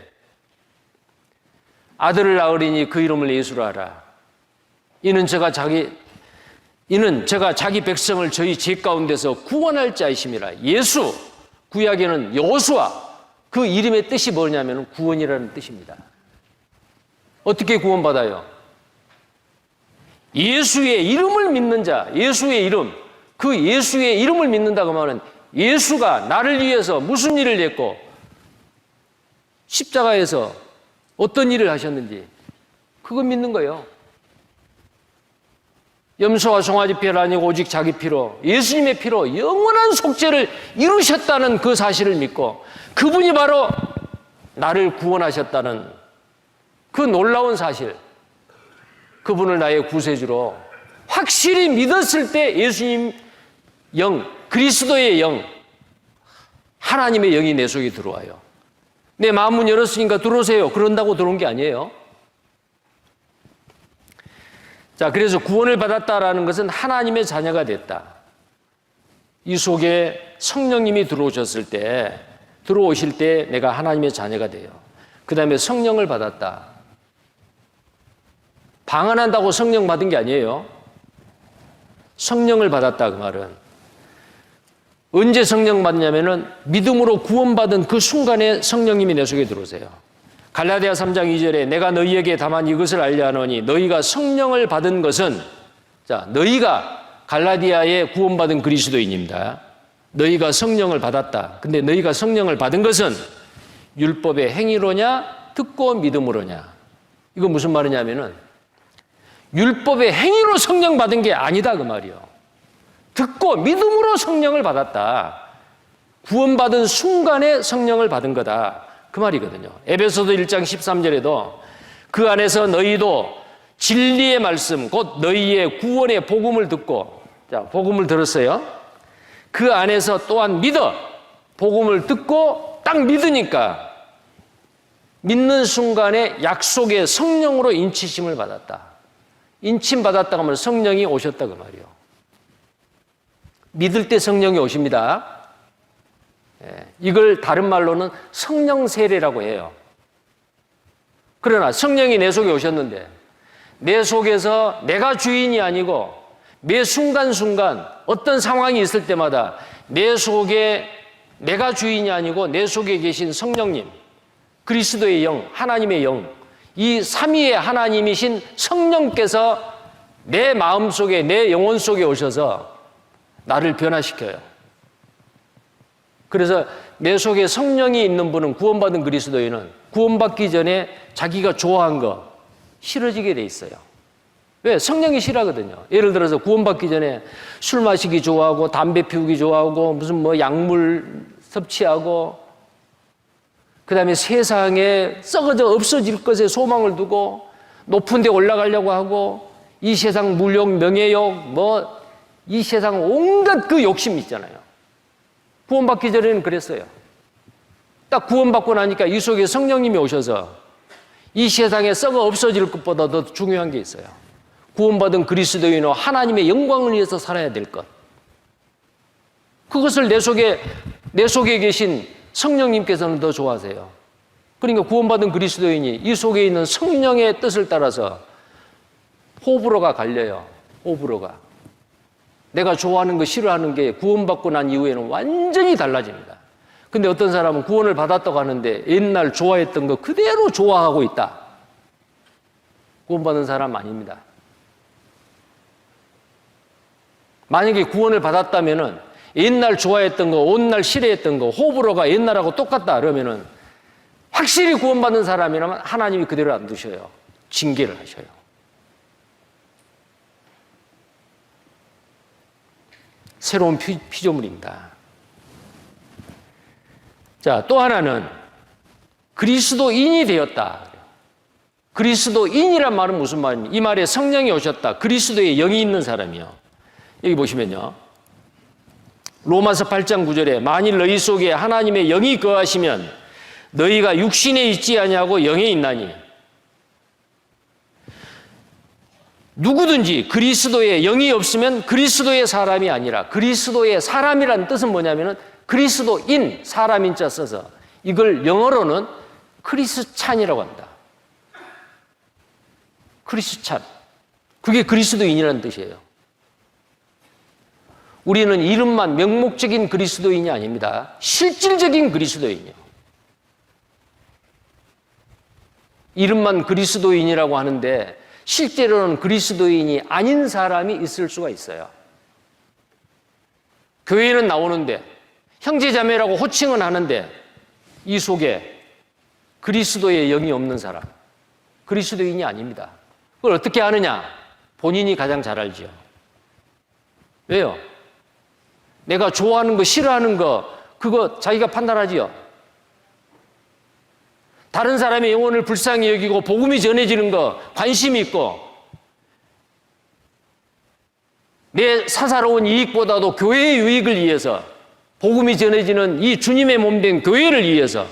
S1: 아들을 낳으리니 그 이름을 예수라 하라. 이는 제가 자기 백성을 저희 죄 가운데서 구원할 자이심이라. 예수, 구약에는 여호수아, 그 이름의 뜻이 뭐냐면 구원이라는 뜻입니다. 어떻게 구원받아요? 예수의 이름을 믿는 자, 예수의 이름, 그 예수의 이름을 믿는다고 하면 예수가 나를 위해서 무슨 일을 했고 십자가에서 어떤 일을 하셨는지 그거 믿는 거예요. 염소와 송아지 피를 아니고 오직 자기 피로, 예수님의 피로 영원한 속죄를 이루셨다는 그 사실을 믿고 그분이 바로 나를 구원하셨다는 그 놀라운 사실, 그분을 나의 구세주로 확실히 믿었을 때 예수님 영, 그리스도의 영, 하나님의 영이 내 속에 들어와요. 내 마음문 열었으니까 들어오세요. 그런다고 들어온 게 아니에요. 자, 그래서 구원을 받았다라는 것은 하나님의 자녀가 됐다. 이 속에 성령님이 들어오실 때 내가 하나님의 자녀가 돼요. 그 다음에 성령을 받았다. 방언한다고 성령 받은 게 아니에요. 성령을 받았다, 그 말은. 언제 성령 받냐면은 믿음으로 구원받은 그 순간에 성령님이 내 속에 들어오세요. 갈라디아 3장 2절에 내가 너희에게 다만 이것을 알려 하노니 너희가 성령을 받은 것은, 자, 너희가 갈라디아에 구원받은 그리스도인입니다. 너희가 성령을 받았다. 근데 너희가 성령을 받은 것은 율법의 행위로냐 듣고 믿음으로냐. 이거 무슨 말이냐면은 율법의 행위로 성령 받은 게 아니다, 그 말이요. 듣고 믿음으로 성령을 받았다. 구원받은 순간에 성령을 받은 거다, 그 말이거든요. 에베소서 1장 13절에도 그 안에서 너희도 진리의 말씀, 곧 너희의 구원의 복음을 듣고, 자, 복음을 들었어요. 그 안에서 또한 믿어. 복음을 듣고 딱 믿으니까 믿는 순간에 약속의 성령으로 인치심을 받았다. 인침받았다고 하면 성령이 오셨다, 그 말이요. 믿을 때 성령이 오십니다. 이걸 다른 말로는 성령 세례라고 해요. 그러나 성령이 내 속에 오셨는데 내 속에서 내가 주인이 아니고 매 순간순간 어떤 상황이 있을 때마다 내 속에 내가 주인이 아니고 내 속에 계신 성령님, 그리스도의 영, 하나님의 영, 이 삼위의 하나님이신 성령께서 내 마음속에, 내 영혼 속에 오셔서 나를 변화시켜요. 그래서 내 속에 성령이 있는 분은, 구원받은 그리스도인은 구원받기 전에 자기가 좋아한 거 싫어지게 돼 있어요. 왜? 성령이 싫어하거든요. 예를 들어서 구원받기 전에 술 마시기 좋아하고 담배 피우기 좋아하고 무슨 약물 섭취하고 그 다음에 세상에 썩어져 없어질 것에 소망을 두고 높은 데 올라가려고 하고 이 세상 물욕, 명예욕, 이 세상 온갖 그 욕심이 있잖아요. 구원받기 전에는 그랬어요. 딱 구원받고 나니까 이 속에 성령님이 오셔서 이 세상에 썩어 없어질 것보다 더 중요한 게 있어요. 구원받은 그리스도인으로 하나님의 영광을 위해서 살아야 될 것. 그것을 내 속에 계신 성령님께서는 더 좋아하세요. 그러니까 구원받은 그리스도인이 이 속에 있는 성령의 뜻을 따라서 호불호가 갈려요. 호불호가. 내가 좋아하는 거 싫어하는 게 구원받고 난 이후에는 완전히 달라집니다. 근데 어떤 사람은 구원을 받았다고 하는데 옛날 좋아했던 거 그대로 좋아하고 있다. 구원받은 사람 아닙니다. 만약에 구원을 받았다면은 옛날 좋아했던 거, 온날 싫어했던 거, 호불호가 옛날하고 똑같다 그러면은 확실히 구원받는 사람이라면 하나님이 그대로 안 두셔요. 징계를 하셔요. 새로운 피조물입니다. 자, 또 하나는 그리스도인이 되었다. 그리스도인이란 말은 무슨 말입니까? 이 말에 성령이 오셨다. 그리스도의 영이 있는 사람이요. 여기 보시면요. 로마서 8장 9절에 만일 너희 속에 하나님의 영이 거하시면 너희가 육신에 있지 아니하고 영에 있나니. 누구든지 그리스도의 영이 없으면 그리스도의 사람이 아니라, 그리스도의 사람이라는 뜻은 뭐냐면은 그리스도인, 사람인자 써서 이걸 영어로는 크리스찬이라고 합니다. 크리스찬. 그게 그리스도인이라는 뜻이에요. 우리는 이름만 명목적인 그리스도인이 아닙니다. 실질적인 그리스도인이요. 이름만 그리스도인이라고 하는데 실제로는 그리스도인이 아닌 사람이 있을 수가 있어요. 교회는 나오는데 형제자매라고 호칭은 하는데 이 속에 그리스도의 영이 없는 사람, 그리스도인이 아닙니다. 그걸 어떻게 아느냐? 본인이 가장 잘 알죠. 왜요? 내가 좋아하는 거, 싫어하는 거, 그거 자기가 판단하지요. 다른 사람의 영혼을 불쌍히 여기고 복음이 전해지는 거 관심이 있고, 내 사사로운 이익보다도 교회의 유익을 위해서, 복음이 전해지는 이 주님의 몸된 교회를 위해서,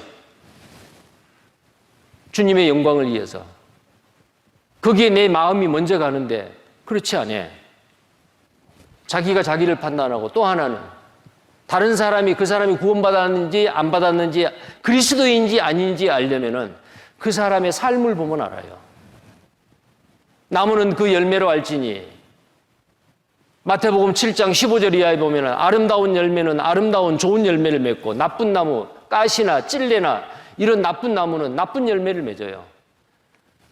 S1: 주님의 영광을 위해서, 거기에 내 마음이 먼저 가는데 그렇지 않아. 자기가 자기를 판단하고, 또 하나는 다른 사람이, 그 사람이 구원받았는지 안 받았는지, 그리스도인지 아닌지 알려면은 그 사람의 삶을 보면 알아요. 나무는 그 열매로 알지니, 마태복음 7장 15절 이하에 보면은 아름다운 열매는 아름다운 좋은 열매를 맺고, 나쁜 나무, 가시나 찔레나 이런 나쁜 나무는 나쁜 열매를 맺어요.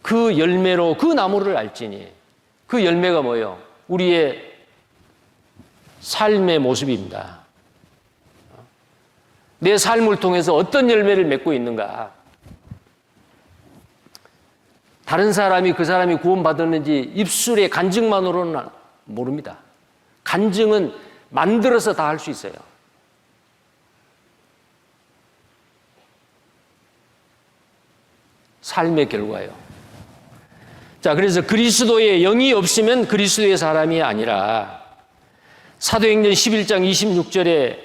S1: 그 열매로 그 나무를 알지니, 그 열매가 뭐예요? 우리의 삶의 모습입니다. 내 삶을 통해서 어떤 열매를 맺고 있는가? 다른 사람이, 그 사람이 구원받았는지 입술의 간증만으로는 모릅니다. 간증은 만들어서 다 할 수 있어요. 삶의 결과예요. 자, 그래서 그리스도의 영이 없으면 그리스도의 사람이 아니라, 사도행전 11장 26절에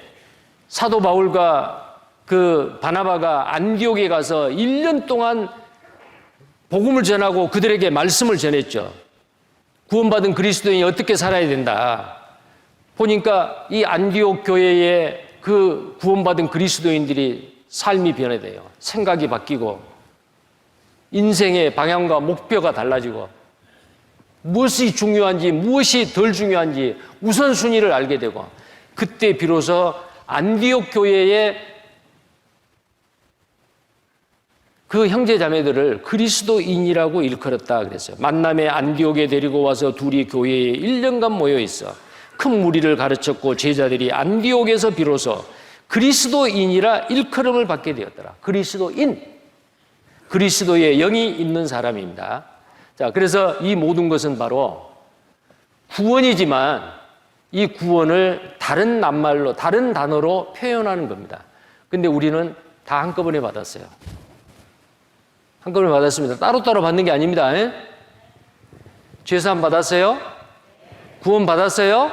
S1: 사도 바울과 그 바나바가 안디옥에 가서 1년 동안 복음을 전하고 그들에게 말씀을 전했죠. 구원받은 그리스도인이 어떻게 살아야 된다. 보니까 이 안디옥 교회의 그 구원받은 그리스도인들이 삶이 변해돼요. 생각이 바뀌고 인생의 방향과 목표가 달라지고, 무엇이 중요한지 무엇이 덜 중요한지 우선순위를 알게 되고, 그때 비로소 안디옥 교회의 그 형제자매들을 그리스도인이라고 일컬었다 그랬어요. 만남에 안디옥에 데리고 와서 둘이 교회에 1년간 모여 있어 큰 무리를 가르쳤고, 제자들이 안디옥에서 비로소 그리스도인이라 일컬음을 받게 되었더라. 그리스도인, 그리스도의 영이 있는 사람입니다. 자, 그래서 이 모든 것은 바로 구원이지만 이 구원을 다른 낱말로, 다른 단어로 표현하는 겁니다. 근데 우리는 다 한꺼번에 받았어요. 한꺼번에 받았습니다. 따로따로 받는 게 아닙니다. 죄사함 받았어요? 구원 받았어요?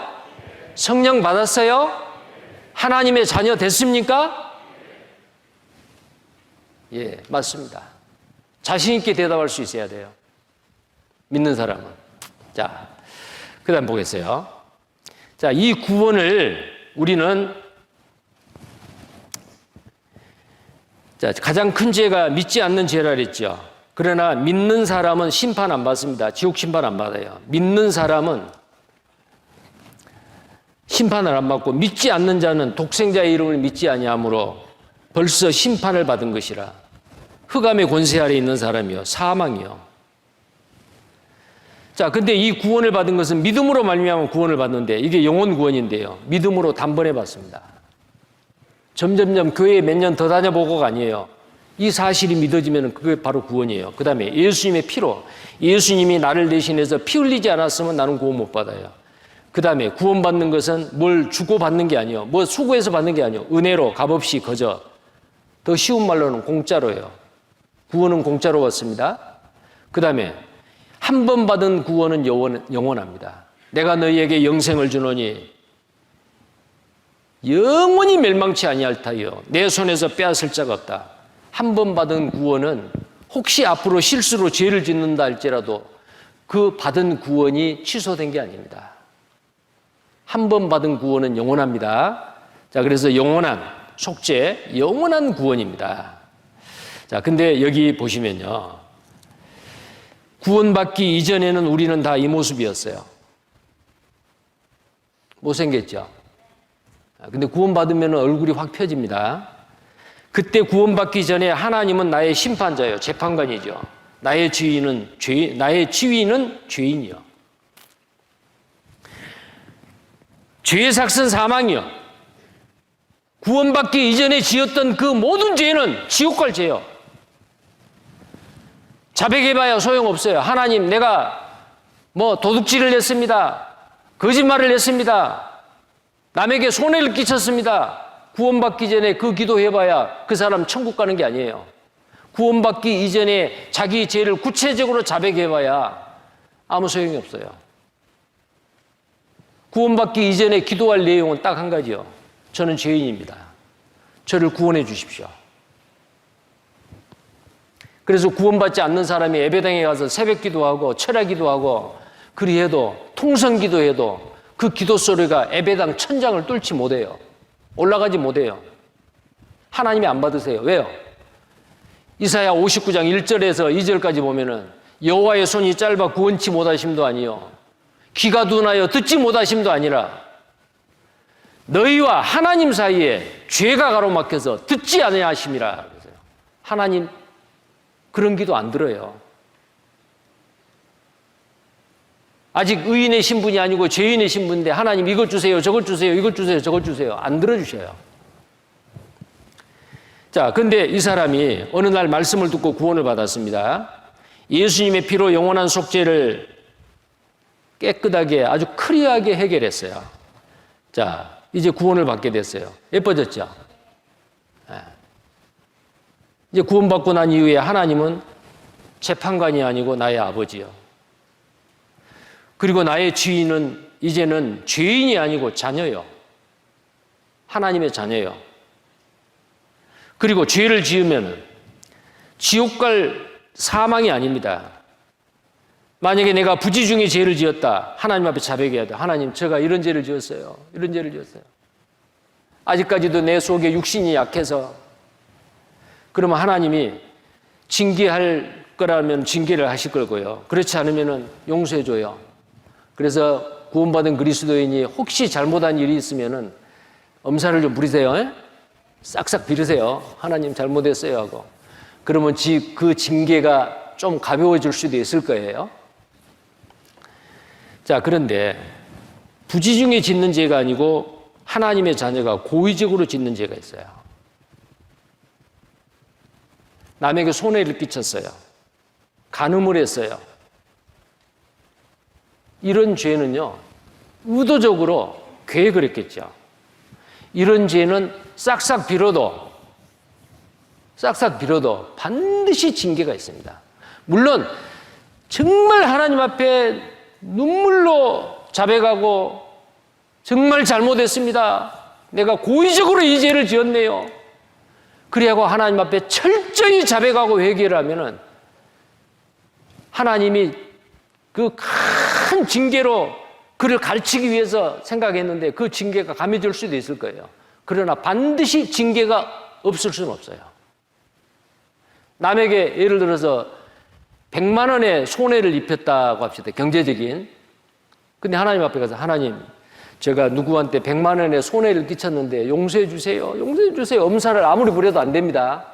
S1: 성령 받았어요? 하나님의 자녀 됐습니까? 예, 맞습니다. 자신 있게 대답할 수 있어야 돼요. 믿는 사람은. 자, 그 다음 보겠어요. 자, 이 구원을 우리는, 자, 가장 큰 죄가 믿지 않는 죄라 그랬죠. 그러나 믿는 사람은 심판 안 받습니다. 지옥 심판 안 받아요. 믿는 사람은 심판을 안 받고, 믿지 않는 자는 독생자의 이름을 믿지 아니하므로 벌써 심판을 받은 것이라. 흑암의 권세 아래 있는 사람이요, 사망이요. 자, 근데 이 구원을 받은 것은 믿음으로 말미암아 구원을 받는데, 이게 영혼 구원인데요, 믿음으로 단번에 받습니다. 점점점 교회에 몇 년 더 다녀보고가 아니에요. 이 사실이 믿어지면 그게 바로 구원이에요. 그 다음에 예수님의 피로, 예수님이 나를 대신해서 피 흘리지 않았으면 나는 구원 못 받아요. 그 다음에 구원받는 것은 뭘 주고 받는 게 아니에요. 뭐 수고해서 받는 게 아니에요. 은혜로, 값없이, 거저. 더 쉬운 말로는 공짜로예요. 구원은 공짜로 받습니다. 그 다음에 한 번 받은 구원은 영원합니다. 내가 너희에게 영생을 주노니 영원히 멸망치 아니할 타이요, 내 손에서 빼앗을 자가 없다. 한 번 받은 구원은 혹시 앞으로 실수로 죄를 짓는다 할지라도 그 받은 구원이 취소된 게 아닙니다. 한 번 받은 구원은 영원합니다. 자, 그래서 영원한 속죄, 영원한 구원입니다. 자, 근데 여기 보시면요, 구원받기 이전에는 우리는 다 이 모습이었어요. 못생겼죠? 근데 구원받으면 얼굴이 확 펴집니다. 그때 구원받기 전에 하나님은 나의 심판자예요. 재판관이죠. 나의 지위는 죄인이요. 죄의 삭은 사망이요. 구원받기 이전에 지었던 그 모든 죄는 지옥 갈 죄요. 자백해봐야 소용없어요. 하나님, 내가 뭐 도둑질을 했습니다. 거짓말을 했습니다. 남에게 손해를 끼쳤습니다. 구원받기 전에 그 기도해봐야 그 사람 천국 가는 게 아니에요. 구원받기 이전에 자기 죄를 구체적으로 자백해봐야 아무 소용이 없어요. 구원받기 이전에 기도할 내용은 딱 한 가지요. 저는 죄인입니다. 저를 구원해 주십시오. 그래서 구원받지 않는 사람이 예배당에 가서 새벽 기도하고 철야 기도하고 그리해도 통성 기도해도 그 기도 소리가 예배당 천장을 뚫지 못해요. 올라가지 못해요. 하나님이 안 받으세요. 왜요? 이사야 59장 1절에서 2절까지 보면은 여호와의 손이 짧아 구원치 못하심도 아니요 귀가 둔하여 듣지 못하심도 아니라 너희와 하나님 사이에 죄가 가로막혀서 듣지 아니하심이라. 하나님 그런 기도 안 들어요. 아직 의인의 신분이 아니고 죄인의 신분인데 하나님 이것 주세요, 저것 주세요, 이것 주세요, 저것 주세요. 안 들어주셔요. 자, 근데 이 사람이 어느 날 말씀을 듣고 구원을 받았습니다. 예수님의 피로 영원한 속죄를 깨끗하게 아주 클리어하게 해결했어요. 자, 이제 구원을 받게 됐어요. 예뻐졌죠? 이제 구원받고 난 이후에 하나님은 재판관이 아니고 나의 아버지요. 그리고 나의 주인은 이제는 죄인이 아니고 자녀요. 하나님의 자녀요. 그리고 죄를 지으면 지옥 갈 사망이 아닙니다. 만약에 내가 부지 중에 죄를 지었다. 하나님 앞에 자백해야 돼. 하나님, 제가 이런 죄를 지었어요. 이런 죄를 지었어요. 아직까지도 내 속에 육신이 약해서. 그러면 하나님이 징계할 거라면 징계를 하실 거고요. 그렇지 않으면 용서해 줘요. 그래서 구원받은 그리스도인이 혹시 잘못한 일이 있으면 엄살을 좀 부리세요. 싹싹 비르세요. 하나님 잘못했어요 하고. 그러면 그 징계가 좀 가벼워질 수도 있을 거예요. 자, 그런데 부지 중에 짓는 죄가 아니고 하나님의 자녀가 고의적으로 짓는 죄가 있어요. 남에게 손해를 끼쳤어요. 간음을 했어요. 이런 죄는요, 의도적으로 계획을 했겠죠. 이런 죄는 싹싹 빌어도 반드시 징계가 있습니다. 물론 정말 하나님 앞에 눈물로 자백하고 정말 잘못했습니다. 내가 고의적으로 이 죄를 지었네요. 그리하고 하나님 앞에 철저히 자백하고 회개를 하면은 하나님이 그 큰 징계로 그를 가르치기 위해서 생각했는데 그 징계가 감해질 수도 있을 거예요. 그러나 반드시 징계가 없을 수는 없어요. 남에게 예를 들어서 100만 원의 손해를 입혔다고 합시다. 경제적인. 근데 하나님 앞에 가서 하나님, 제가 누구한테 100만 원의 손해를 끼쳤는데 용서해 주세요. 용서해 주세요. 엄살을 아무리 부려도 안 됩니다.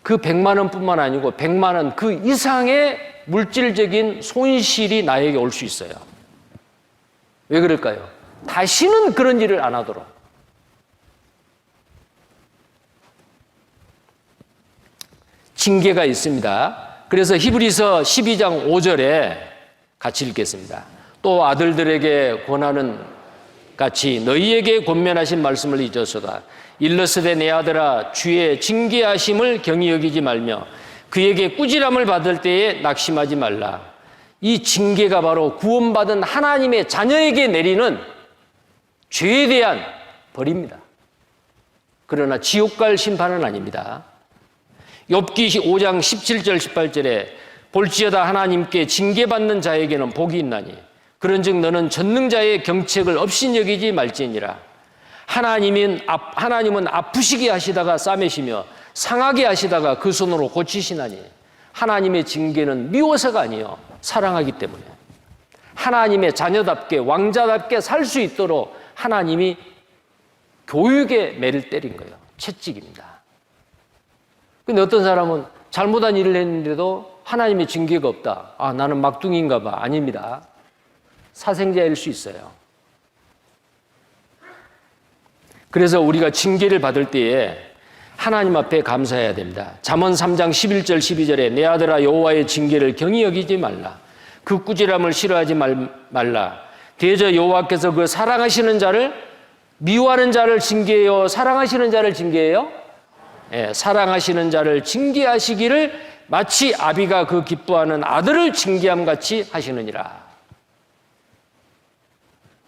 S1: 그 100만 원뿐만 아니고 100만 원 그 이상의 물질적인 손실이 나에게 올 수 있어요. 왜 그럴까요? 다시는 그런 일을 안 하도록. 징계가 있습니다. 그래서 히브리서 12장 5절에 같이 읽겠습니다. 또 아들들에게 권하는 같이 너희에게 권면하신 말씀을 잊어서다. 일러스되 내 아들아 주의 징계하심을 경히 여기지 말며 그에게 꾸지람을 받을 때에 낙심하지 말라. 이 징계가 바로 구원받은 하나님의 자녀에게 내리는 죄에 대한 벌입니다. 그러나 지옥 갈 심판은 아닙니다. 욥기 5장 17절 18절에 볼지어다 하나님께 징계받는 자에게는 복이 있나니 그런즉 너는 전능자의 경책을 업신여기지 말지니라. 하나님은 아프시게 하시다가 싸매시며 상하게 하시다가 그 손으로 고치시나니 하나님의 징계는 미워서가 아니요 사랑하기 때문에 하나님의 자녀답게 왕자답게 살 수 있도록 하나님이 교육에 매를 때린 거예요. 채찍입니다. 근데 어떤 사람은 잘못한 일을 했는데도 하나님의 징계가 없다. 아, 나는 막둥이인가 봐. 아닙니다. 사생자일 수 있어요. 그래서 우리가 징계를 받을 때에 하나님 앞에 감사해야 됩니다. 잠언 3장 11절 12절에 내 아들아 여호와의 징계를 경히 여기지 말라. 그 꾸지람을 싫어하지 말라. 대저 여호와께서 그 사랑하시는 자를 미워하는 자를 징계해요? 사랑하시는 자를 징계해요? 예, 사랑하시는 자를 징계하시기를 마치 아비가 그 기뻐하는 아들을 징계함 같이 하시느니라.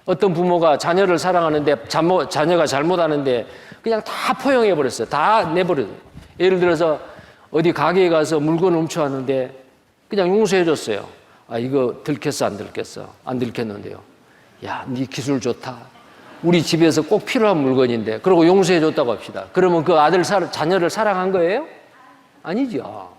S1: 어떤 부모가 자녀를 사랑하는데 자녀가 잘못하는데 그냥 다 포용해 버렸어요. 다 내버려요. 예를 들어서 어디 가게에 가서 물건을 훔쳐왔는데 그냥 용서해 줬어요. 아, 이거 들켰어, 안 들켰어? 안 들켰는데요. 야, 네 기술 좋다. 우리 집에서 꼭 필요한 물건인데. 그러고 용서해 줬다고 합시다. 그러면 그 자녀를 사랑한 거예요? 아니죠.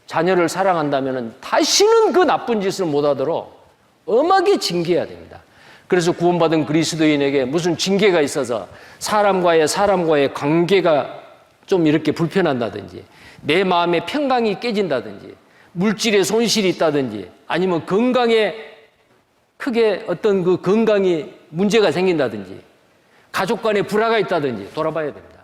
S1: 자녀를 사랑한다면 다시는 그 나쁜 짓을 못하도록 엄하게 징계해야 됩니다. 그래서 구원받은 그리스도인에게 무슨 징계가 있어서 사람과의 관계가 좀 이렇게 불편한다든지, 내 마음의 평강이 깨진다든지, 물질의 손실이 있다든지, 아니면 건강에 크게 어떤 그 건강이 문제가 생긴다든지, 가족 간에 불화가 있다든지 돌아봐야 됩니다.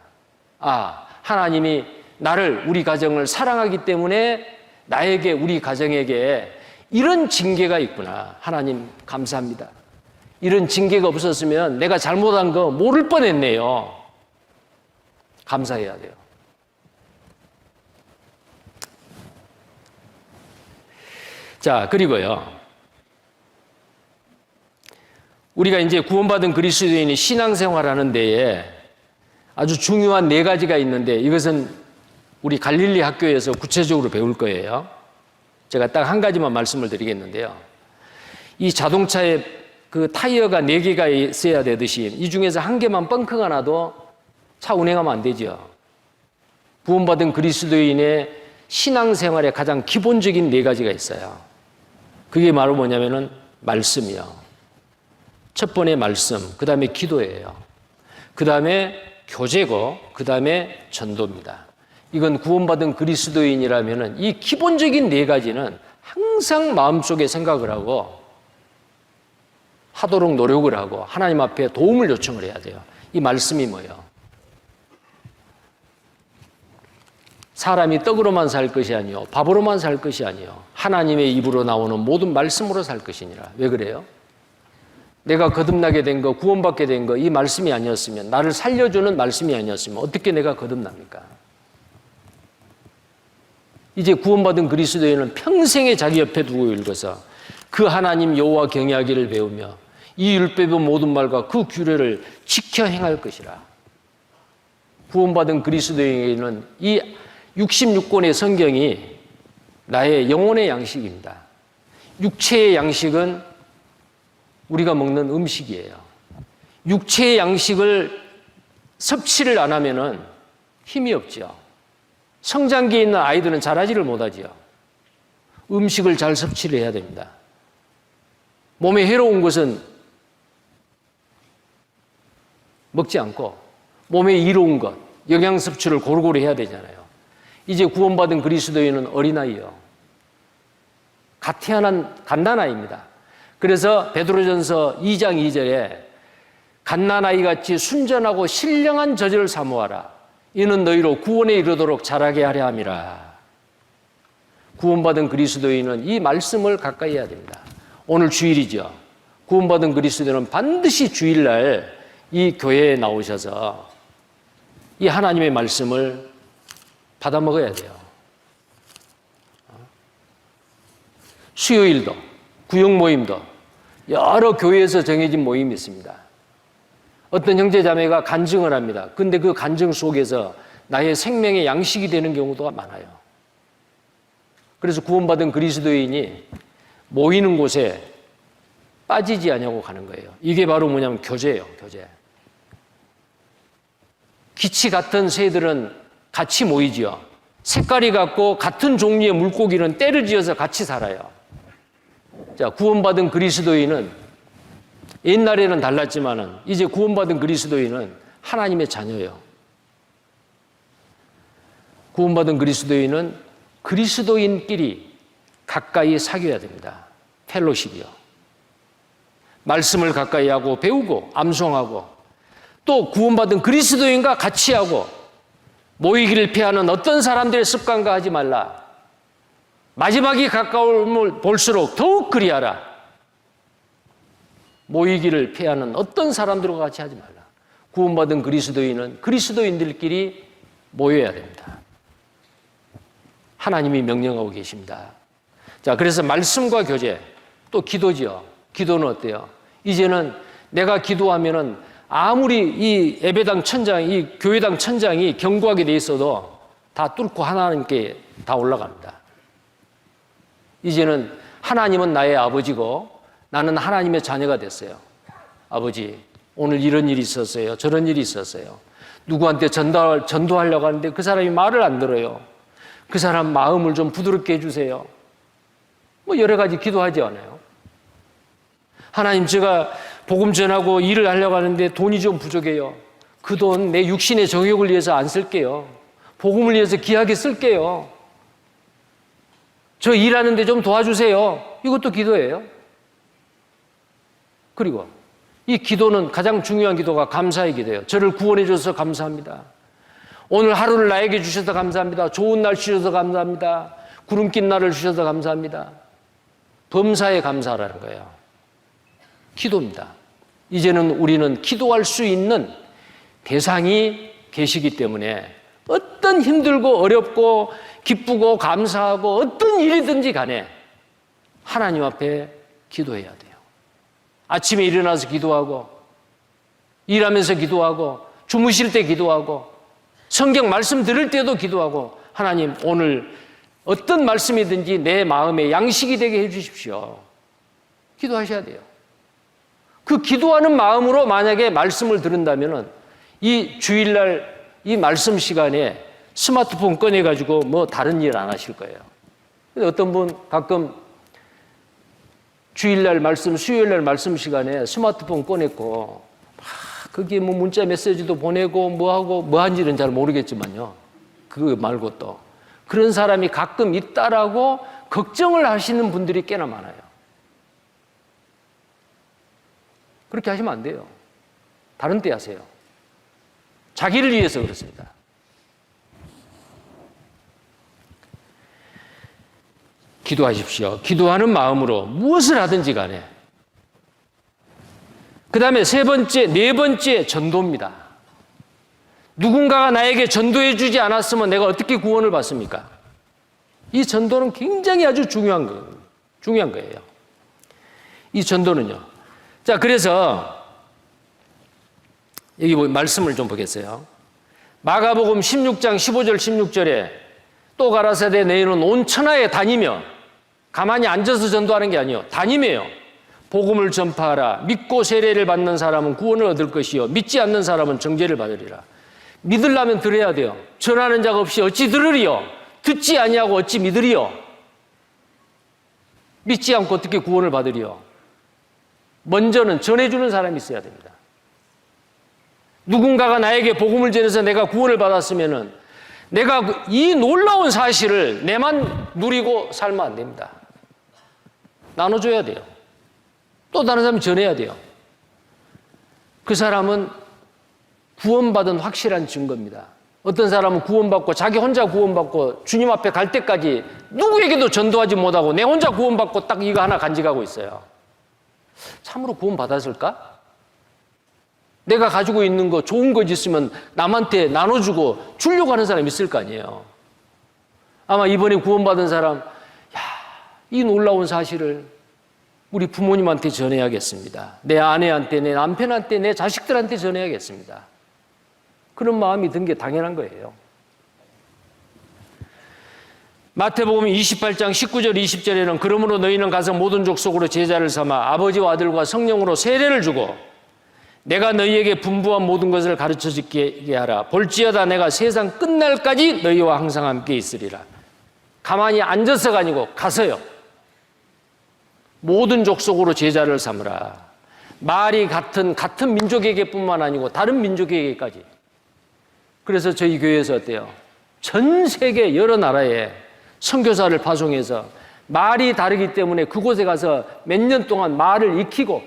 S1: 아, 하나님이 나를, 우리 가정을 사랑하기 때문에 나에게, 우리 가정에게 이런 징계가 있구나. 하나님 감사합니다. 이런 징계가 없었으면 내가 잘못한 거 모를 뻔했네요. 감사해야 돼요. 자, 그리고요, 우리가 이제 구원받은 그리스도인이 신앙생활하는 데에 아주 중요한 4가지가 있는데, 이것은 우리 갈릴리 학교에서 구체적으로 배울 거예요. 제가 딱 한 가지만 말씀을 드리겠는데요. 이 자동차에 그 타이어가 4개가 있어야 되듯이 이 중에서 한 개만 뻥크가 나도 차 운행하면 안 되죠. 구원받은 그리스도인의 신앙생활에 가장 기본적인 4가지가 있어요. 그게 바로 뭐냐면은 말씀이요. 첫 번째 말씀, 그 다음에 기도예요. 그 다음에 교제고, 그 다음에 전도입니다. 이건 구원받은 그리스도인이라면은 이 기본적인 4가지는 항상 마음속에 생각을 하고 하도록 노력을 하고 하나님 앞에 도움을 요청을 해야 돼요. 이 말씀이 뭐예요? 사람이 떡으로만 살 것이 아니요 밥으로만 살 것이 아니요 하나님의 입으로 나오는 모든 말씀으로 살 것이니라. 왜 그래요? 내가 거듭나게 된 거, 구원받게 된 거, 이 말씀이 아니었으면, 나를 살려주는 말씀이 아니었으면 어떻게 내가 거듭납니까? 이제 구원받은 그리스도인은 평생에 자기 옆에 두고 읽어서 그 하나님 여호와 경외하기를 배우며 이 율법의 모든 말과 그 규례를 지켜 행할 것이라. 구원받은 그리스도인은 이 66권의 성경이 나의 영혼의 양식입니다. 육체의 양식은 우리가 먹는 음식이에요. 육체의 양식을 섭취를 안 하면은 힘이 없죠. 성장기에 있는 아이들은 자라지를 못하지요. 음식을 잘 섭취를 해야 됩니다. 몸에 해로운 것은 먹지 않고 몸에 이로운 것, 영양 섭취를 골고루 해야 되잖아요. 이제 구원받은 그리스도인은 어린아이요. 갓 태어난 갓난아이입니다. 그래서 베드로전서 2장 2절에 갓난아이 같이 순전하고 신령한 젖을 사모하라. 이는 너희로 구원에 이르도록 자라게 하려 함이라. 구원받은 그리스도인은 이 말씀을 가까이 해야 됩니다. 오늘 주일이죠. 구원받은 그리스도인은 반드시 주일날 이 교회에 나오셔서 이 하나님의 말씀을 받아 먹어야 돼요. 수요일도, 구역 모임도 여러 교회에서 정해진 모임이 있습니다. 어떤 형제자매가 간증을 합니다. 근데 그 간증 속에서 나의 생명의 양식이 되는 경우도 많아요. 그래서 구원받은 그리스도인이 모이는 곳에 빠지지 않냐고 가는 거예요. 이게 바로 뭐냐면 교제예요, 교제. 기치 같은 새들은 같이 모이지요. 색깔이 같고 같은 종류의 물고기는 떼를 지어서 같이 살아요. 자, 구원받은 그리스도인은 옛날에는 달랐지만은 이제 구원받은 그리스도인은 하나님의 자녀예요. 구원받은 그리스도인은 그리스도인끼리 가까이 사귀어야 됩니다. 펠로십이요. 말씀을 가까이 하고 배우고 암송하고 또 구원받은 그리스도인과 같이 하고 모이기를 피하는 어떤 사람들의 습관과 하지 말라. 마지막이 가까움을 볼수록 더욱 그리하라. 모이기를 피하는 어떤 사람들과 같이 하지 말라. 구원받은 그리스도인은 그리스도인들끼리 모여야 됩니다. 하나님이 명령하고 계십니다. 자, 그래서 말씀과 교제, 또 기도지요. 기도는 어때요? 이제는 내가 기도하면은 아무리 이 예배당 천장이, 이 교회당 천장이 견고하게 돼 있어도 다 뚫고 하나님께 다 올라갑니다. 이제는 하나님은 나의 아버지고 나는 하나님의 자녀가 됐어요. 아버지, 오늘 이런 일이 있었어요. 저런 일이 있었어요. 누구한테 전도하려고 하는데 그 사람이 말을 안 들어요. 그 사람 마음을 좀 부드럽게 해주세요. 뭐 여러 가지 기도하지 않아요. 하나님, 제가 복음 전하고 일을 하려고 하는데 돈이 좀 부족해요. 그 돈 내 육신의 정욕을 위해서 안 쓸게요. 복음을 위해서 귀하게 쓸게요. 저 일하는데 좀 도와주세요. 이것도 기도예요. 그리고 이 기도는 가장 중요한 기도가 감사의 기도예요. 저를 구원해 주셔서 감사합니다. 오늘 하루를 나에게 주셔서 감사합니다. 좋은 날 주셔서 감사합니다. 구름 낀 날을 주셔서 감사합니다. 범사에 감사하라는 거예요. 기도입니다. 이제는 우리는 기도할 수 있는 대상이 계시기 때문에 어떤 힘들고 어렵고 기쁘고 감사하고 어떤 일이든지 간에 하나님 앞에 기도해야 돼요. 아침에 일어나서 기도하고, 일하면서 기도하고, 주무실 때 기도하고, 성경 말씀 들을 때도 기도하고, 하나님, 오늘 어떤 말씀이든지 내 마음에 양식이 되게 해 주십시오. 기도하셔야 돼요. 그 기도하는 마음으로 만약에 말씀을 들은다면은 이 주일날 이 말씀 시간에 스마트폰 꺼내가지고 뭐 다른 일 안 하실 거예요. 근데 어떤 분 가끔 주일날 말씀, 수요일날 말씀 시간에 스마트폰 꺼냈고 거기에 뭐 문자 메시지도 보내고 뭐하고 뭐 한지는 잘 모르겠지만요. 그거 말고 또 그런 사람이 가끔 있다라고 걱정을 하시는 분들이 꽤나 많아요. 그렇게 하시면 안 돼요. 다른 때 하세요. 자기를 위해서 그렇습니다. 기도하십시오. 기도하는 마음으로 무엇을 하든지 간에. 그 다음에 네 번째 전도입니다. 누군가가 나에게 전도해 주지 않았으면 내가 어떻게 구원을 받습니까? 이 전도는 굉장히 아주 중요한 거예요. 이 전도는요. 자, 그래서 여기 말씀을 좀 보겠어요. 마가복음 16장 15절 16절에 또 가라사대 너희는 온 천하에 다니며, 가만히 앉아서 전도하는 게 아니에요. 다니며요. 복음을 전파하라. 믿고 세례를 받는 사람은 구원을 얻을 것이요 믿지 않는 사람은 정죄를 받으리라. 믿으려면 들어야 돼요. 전하는 자가 없이 어찌 들으리요? 듣지 아니하고 어찌 믿으리요? 믿지 않고 어떻게 구원을 받으리요? 먼저는 전해주는 사람이 있어야 됩니다. 누군가가 나에게 복음을 전해서 내가 구원을 받았으면은 내가 이 놀라운 사실을 내만 누리고 살면 안 됩니다. 나눠줘야 돼요. 또 다른 사람이 전해야 돼요. 그 사람은 구원받은 확실한 증거입니다. 어떤 사람은 구원받고 자기 혼자 구원받고 주님 앞에 갈 때까지 누구에게도 전도하지 못하고 내 혼자 구원받고 딱 이거 하나 간직하고 있어요. 참으로 구원받았을까? 내가 가지고 있는 거 좋은 거 있으면 남한테 나눠주고 주려고 하는 사람이 있을 거 아니에요. 아마 이번에 구원받은 사람, 이 놀라운 사실을 우리 부모님한테 전해야겠습니다. 내 아내한테, 내 남편한테, 내 자식들한테 전해야겠습니다. 그런 마음이 든 게 당연한 거예요. 마태복음 28장 19절 20절에는 그러므로 너희는 가서 모든 족속으로 제자를 삼아 아버지와 아들과 성령으로 세례를 주고 내가 너희에게 분부한 모든 것을 가르쳐 주게 하라. 볼지어다 내가 세상 끝날까지 너희와 항상 함께 있으리라. 가만히 앉아서가 아니고 가서요. 모든 족속으로 제자를 삼으라. 말이 같은 민족에게뿐만 아니고 다른 민족에게까지. 그래서 저희 교회에서 어때요? 전 세계 여러 나라에 선교사를 파송해서 말이 다르기 때문에 그곳에 가서 몇 년 동안 말을 익히고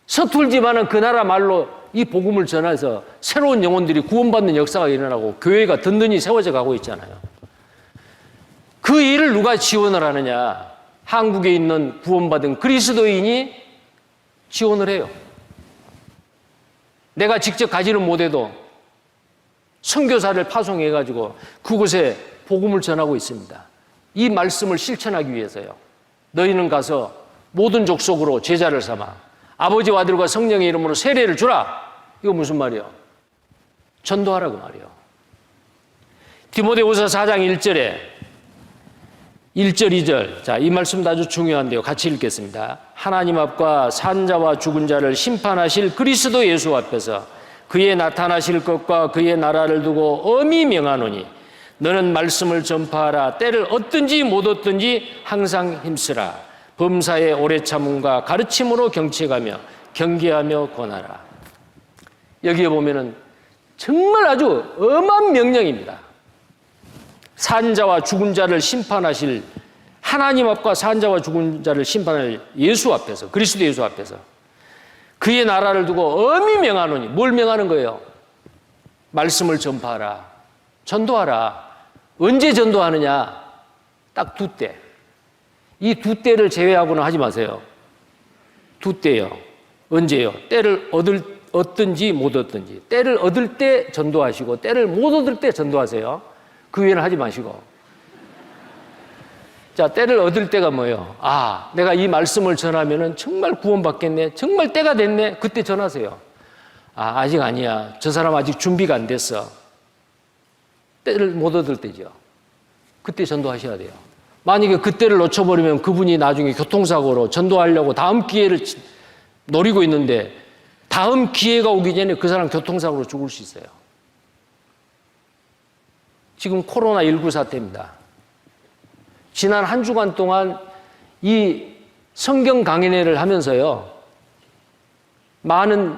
S1: 서툴지만은 그 나라 말로 이 복음을 전해서 새로운 영혼들이 구원받는 역사가 일어나고 교회가 든든히 세워져 가고 있잖아요. 그 일을 누가 지원을 하느냐? 한국에 있는 구원받은 그리스도인이 지원을 해요. 내가 직접 가지는 못해도 선교사를 파송해가지고 그곳에 복음을 전하고 있습니다. 이 말씀을 실천하기 위해서요. 너희는 가서 모든 족속으로 제자를 삼아 아버지와 아들과 성령의 이름으로 세례를 주라. 이거 무슨 말이에요? 전도하라고 말이에요. 디모데후서 4장 1절에 1절, 2절. 자, 이 말씀도 아주 중요한데요. 같이 읽겠습니다. 하나님 앞과 산자와 죽은 자를 심판하실 그리스도 예수 앞에서 그의 나타나실 것과 그의 나라를 두고 엄히 명하노니 너는 말씀을 전파하라. 때를 얻든지 못 얻든지 항상 힘쓰라. 범사의 오래 참음과 가르침으로 경책하며 경계하며 권하라. 여기에 보면은 정말 아주 엄한 명령입니다. 산자와 죽은 자를 심판하실 하나님 앞과 산자와 죽은 자를 심판할 예수 앞에서, 그리스도 예수 앞에서 그의 나라를 두고 엄히 명하노니, 뭘 명하는 거예요? 말씀을 전파하라, 전도하라. 언제 전도하느냐? 딱 두 때. 이 두 때를 제외하고는 하지 마세요. 두 때요. 언제요? 때를 얻든지 못 얻든지. 때를 얻을 때 전도하시고 때를 못 얻을 때 전도하세요. 그 위에는 하지 마시고. 자, 때를 얻을 때가 뭐예요? 아, 내가 이 말씀을 전하면은 정말 구원받겠네. 정말 때가 됐네. 그때 전하세요. 아, 아직 아니야. 저 사람 아직 준비가 안 됐어. 때를 못 얻을 때죠. 그때 전도하셔야 돼요. 만약에 그때를 놓쳐버리면 그분이 나중에 교통사고로 전도하려고 다음 기회를 노리고 있는데 다음 기회가 오기 전에 그 사람 교통사고로 죽을 수 있어요. 지금 코로나19 사태입니다. 지난 한 주간 동안 이 성경 강연회를 하면서요, 많은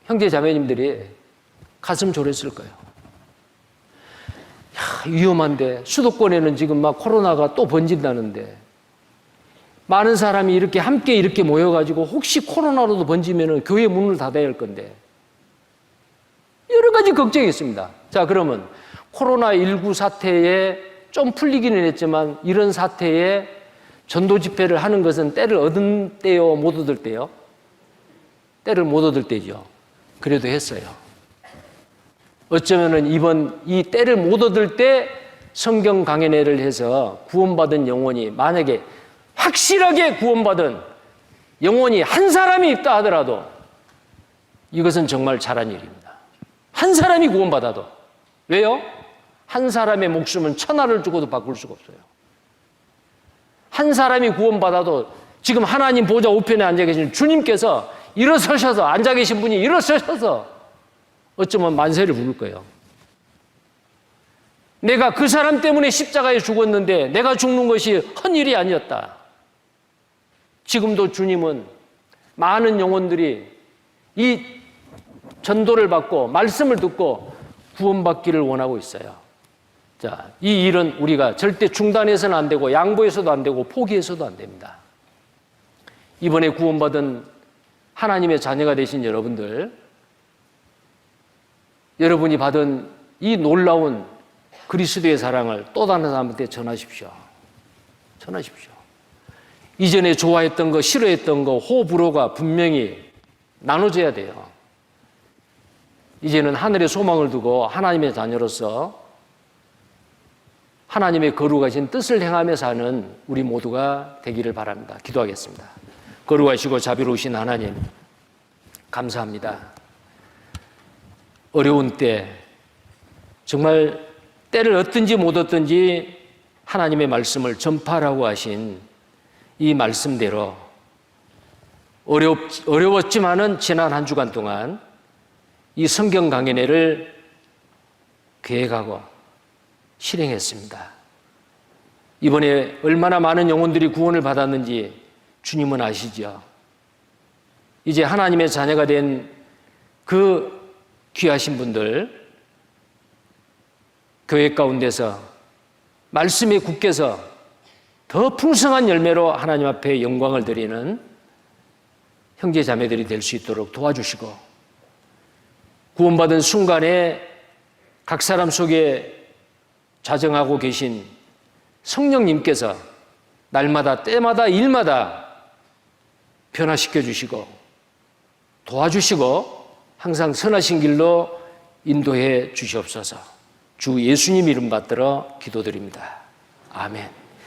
S1: 형제 자매님들이 가슴 졸였을 거예요. 야, 위험한데, 수도권에는 지금 막 코로나가 또 번진다는데, 많은 사람이 이렇게 함께 이렇게 모여가지고 혹시 코로나로도 번지면은 교회 문을 닫아야 할 건데, 여러 가지 걱정이 있습니다. 자, 그러면 코로나19 사태에 좀 풀리기는 했지만 이런 사태에 전도 집회를 하는 것은 때를 얻은 때요, 못 얻을 때요? 때를 못 얻을 때죠. 그래도 했어요. 어쩌면은 이번 이 때를 못 얻을 때 성경 강연회를 해서 구원받은 영혼이, 만약에 확실하게 구원받은 영혼이 한 사람이 있다 하더라도 이것은 정말 잘한 일입니다. 한 사람이 구원받아도. 왜요? 한 사람의 목숨은 천하를 주고도 바꿀 수가 없어요. 한 사람이 구원받아도 지금 하나님 보좌 우편에 앉아 계신 주님께서 일어서셔서, 앉아 계신 분이 일어서셔서 어쩌면 만세를 부를 거예요. 내가 그 사람 때문에 십자가에 죽었는데 내가 죽는 것이 헛일이 아니었다. 지금도 주님은 많은 영혼들이 이 전도를 받고 말씀을 듣고 구원받기를 원하고 있어요. 자, 이 일은 우리가 절대 중단해서는 안 되고 양보해서도 안 되고 포기해서도 안 됩니다. 이번에 구원받은 하나님의 자녀가 되신 여러분들, 여러분이 받은 이 놀라운 그리스도의 사랑을 또 다른 사람한테 전하십시오. 전하십시오. 이전에 좋아했던 거, 싫어했던 거, 호불호가 분명히 나눠져야 돼요. 이제는 하늘의 소망을 두고 하나님의 자녀로서 하나님의 거룩하신 뜻을 행하며 사는 우리 모두가 되기를 바랍니다. 기도하겠습니다. 거룩하시고 자비로우신 하나님, 감사합니다. 어려운 때, 정말 때를 얻든지 못 얻든지 하나님의 말씀을 전파하라고 하신 이 말씀대로 어려웠지만은 지난 한 주간 동안 이 성경 강연회를 계획하고 실행했습니다. 이번에 얼마나 많은 영혼들이 구원을 받았는지 주님은 아시죠? 이제 하나님의 자녀가 된 그 귀하신 분들, 교회 가운데서 말씀에 굳게서 더 풍성한 열매로 하나님 앞에 영광을 드리는 형제 자매들이 될 수 있도록 도와주시고, 구원받은 순간에 각 사람 속에 자정하고 계신 성령님께서 날마다 때마다 일마다 변화시켜 주시고 도와주시고 항상 선하신 길로 인도해 주시옵소서. 주 예수님 이름 받들어 기도드립니다. 아멘.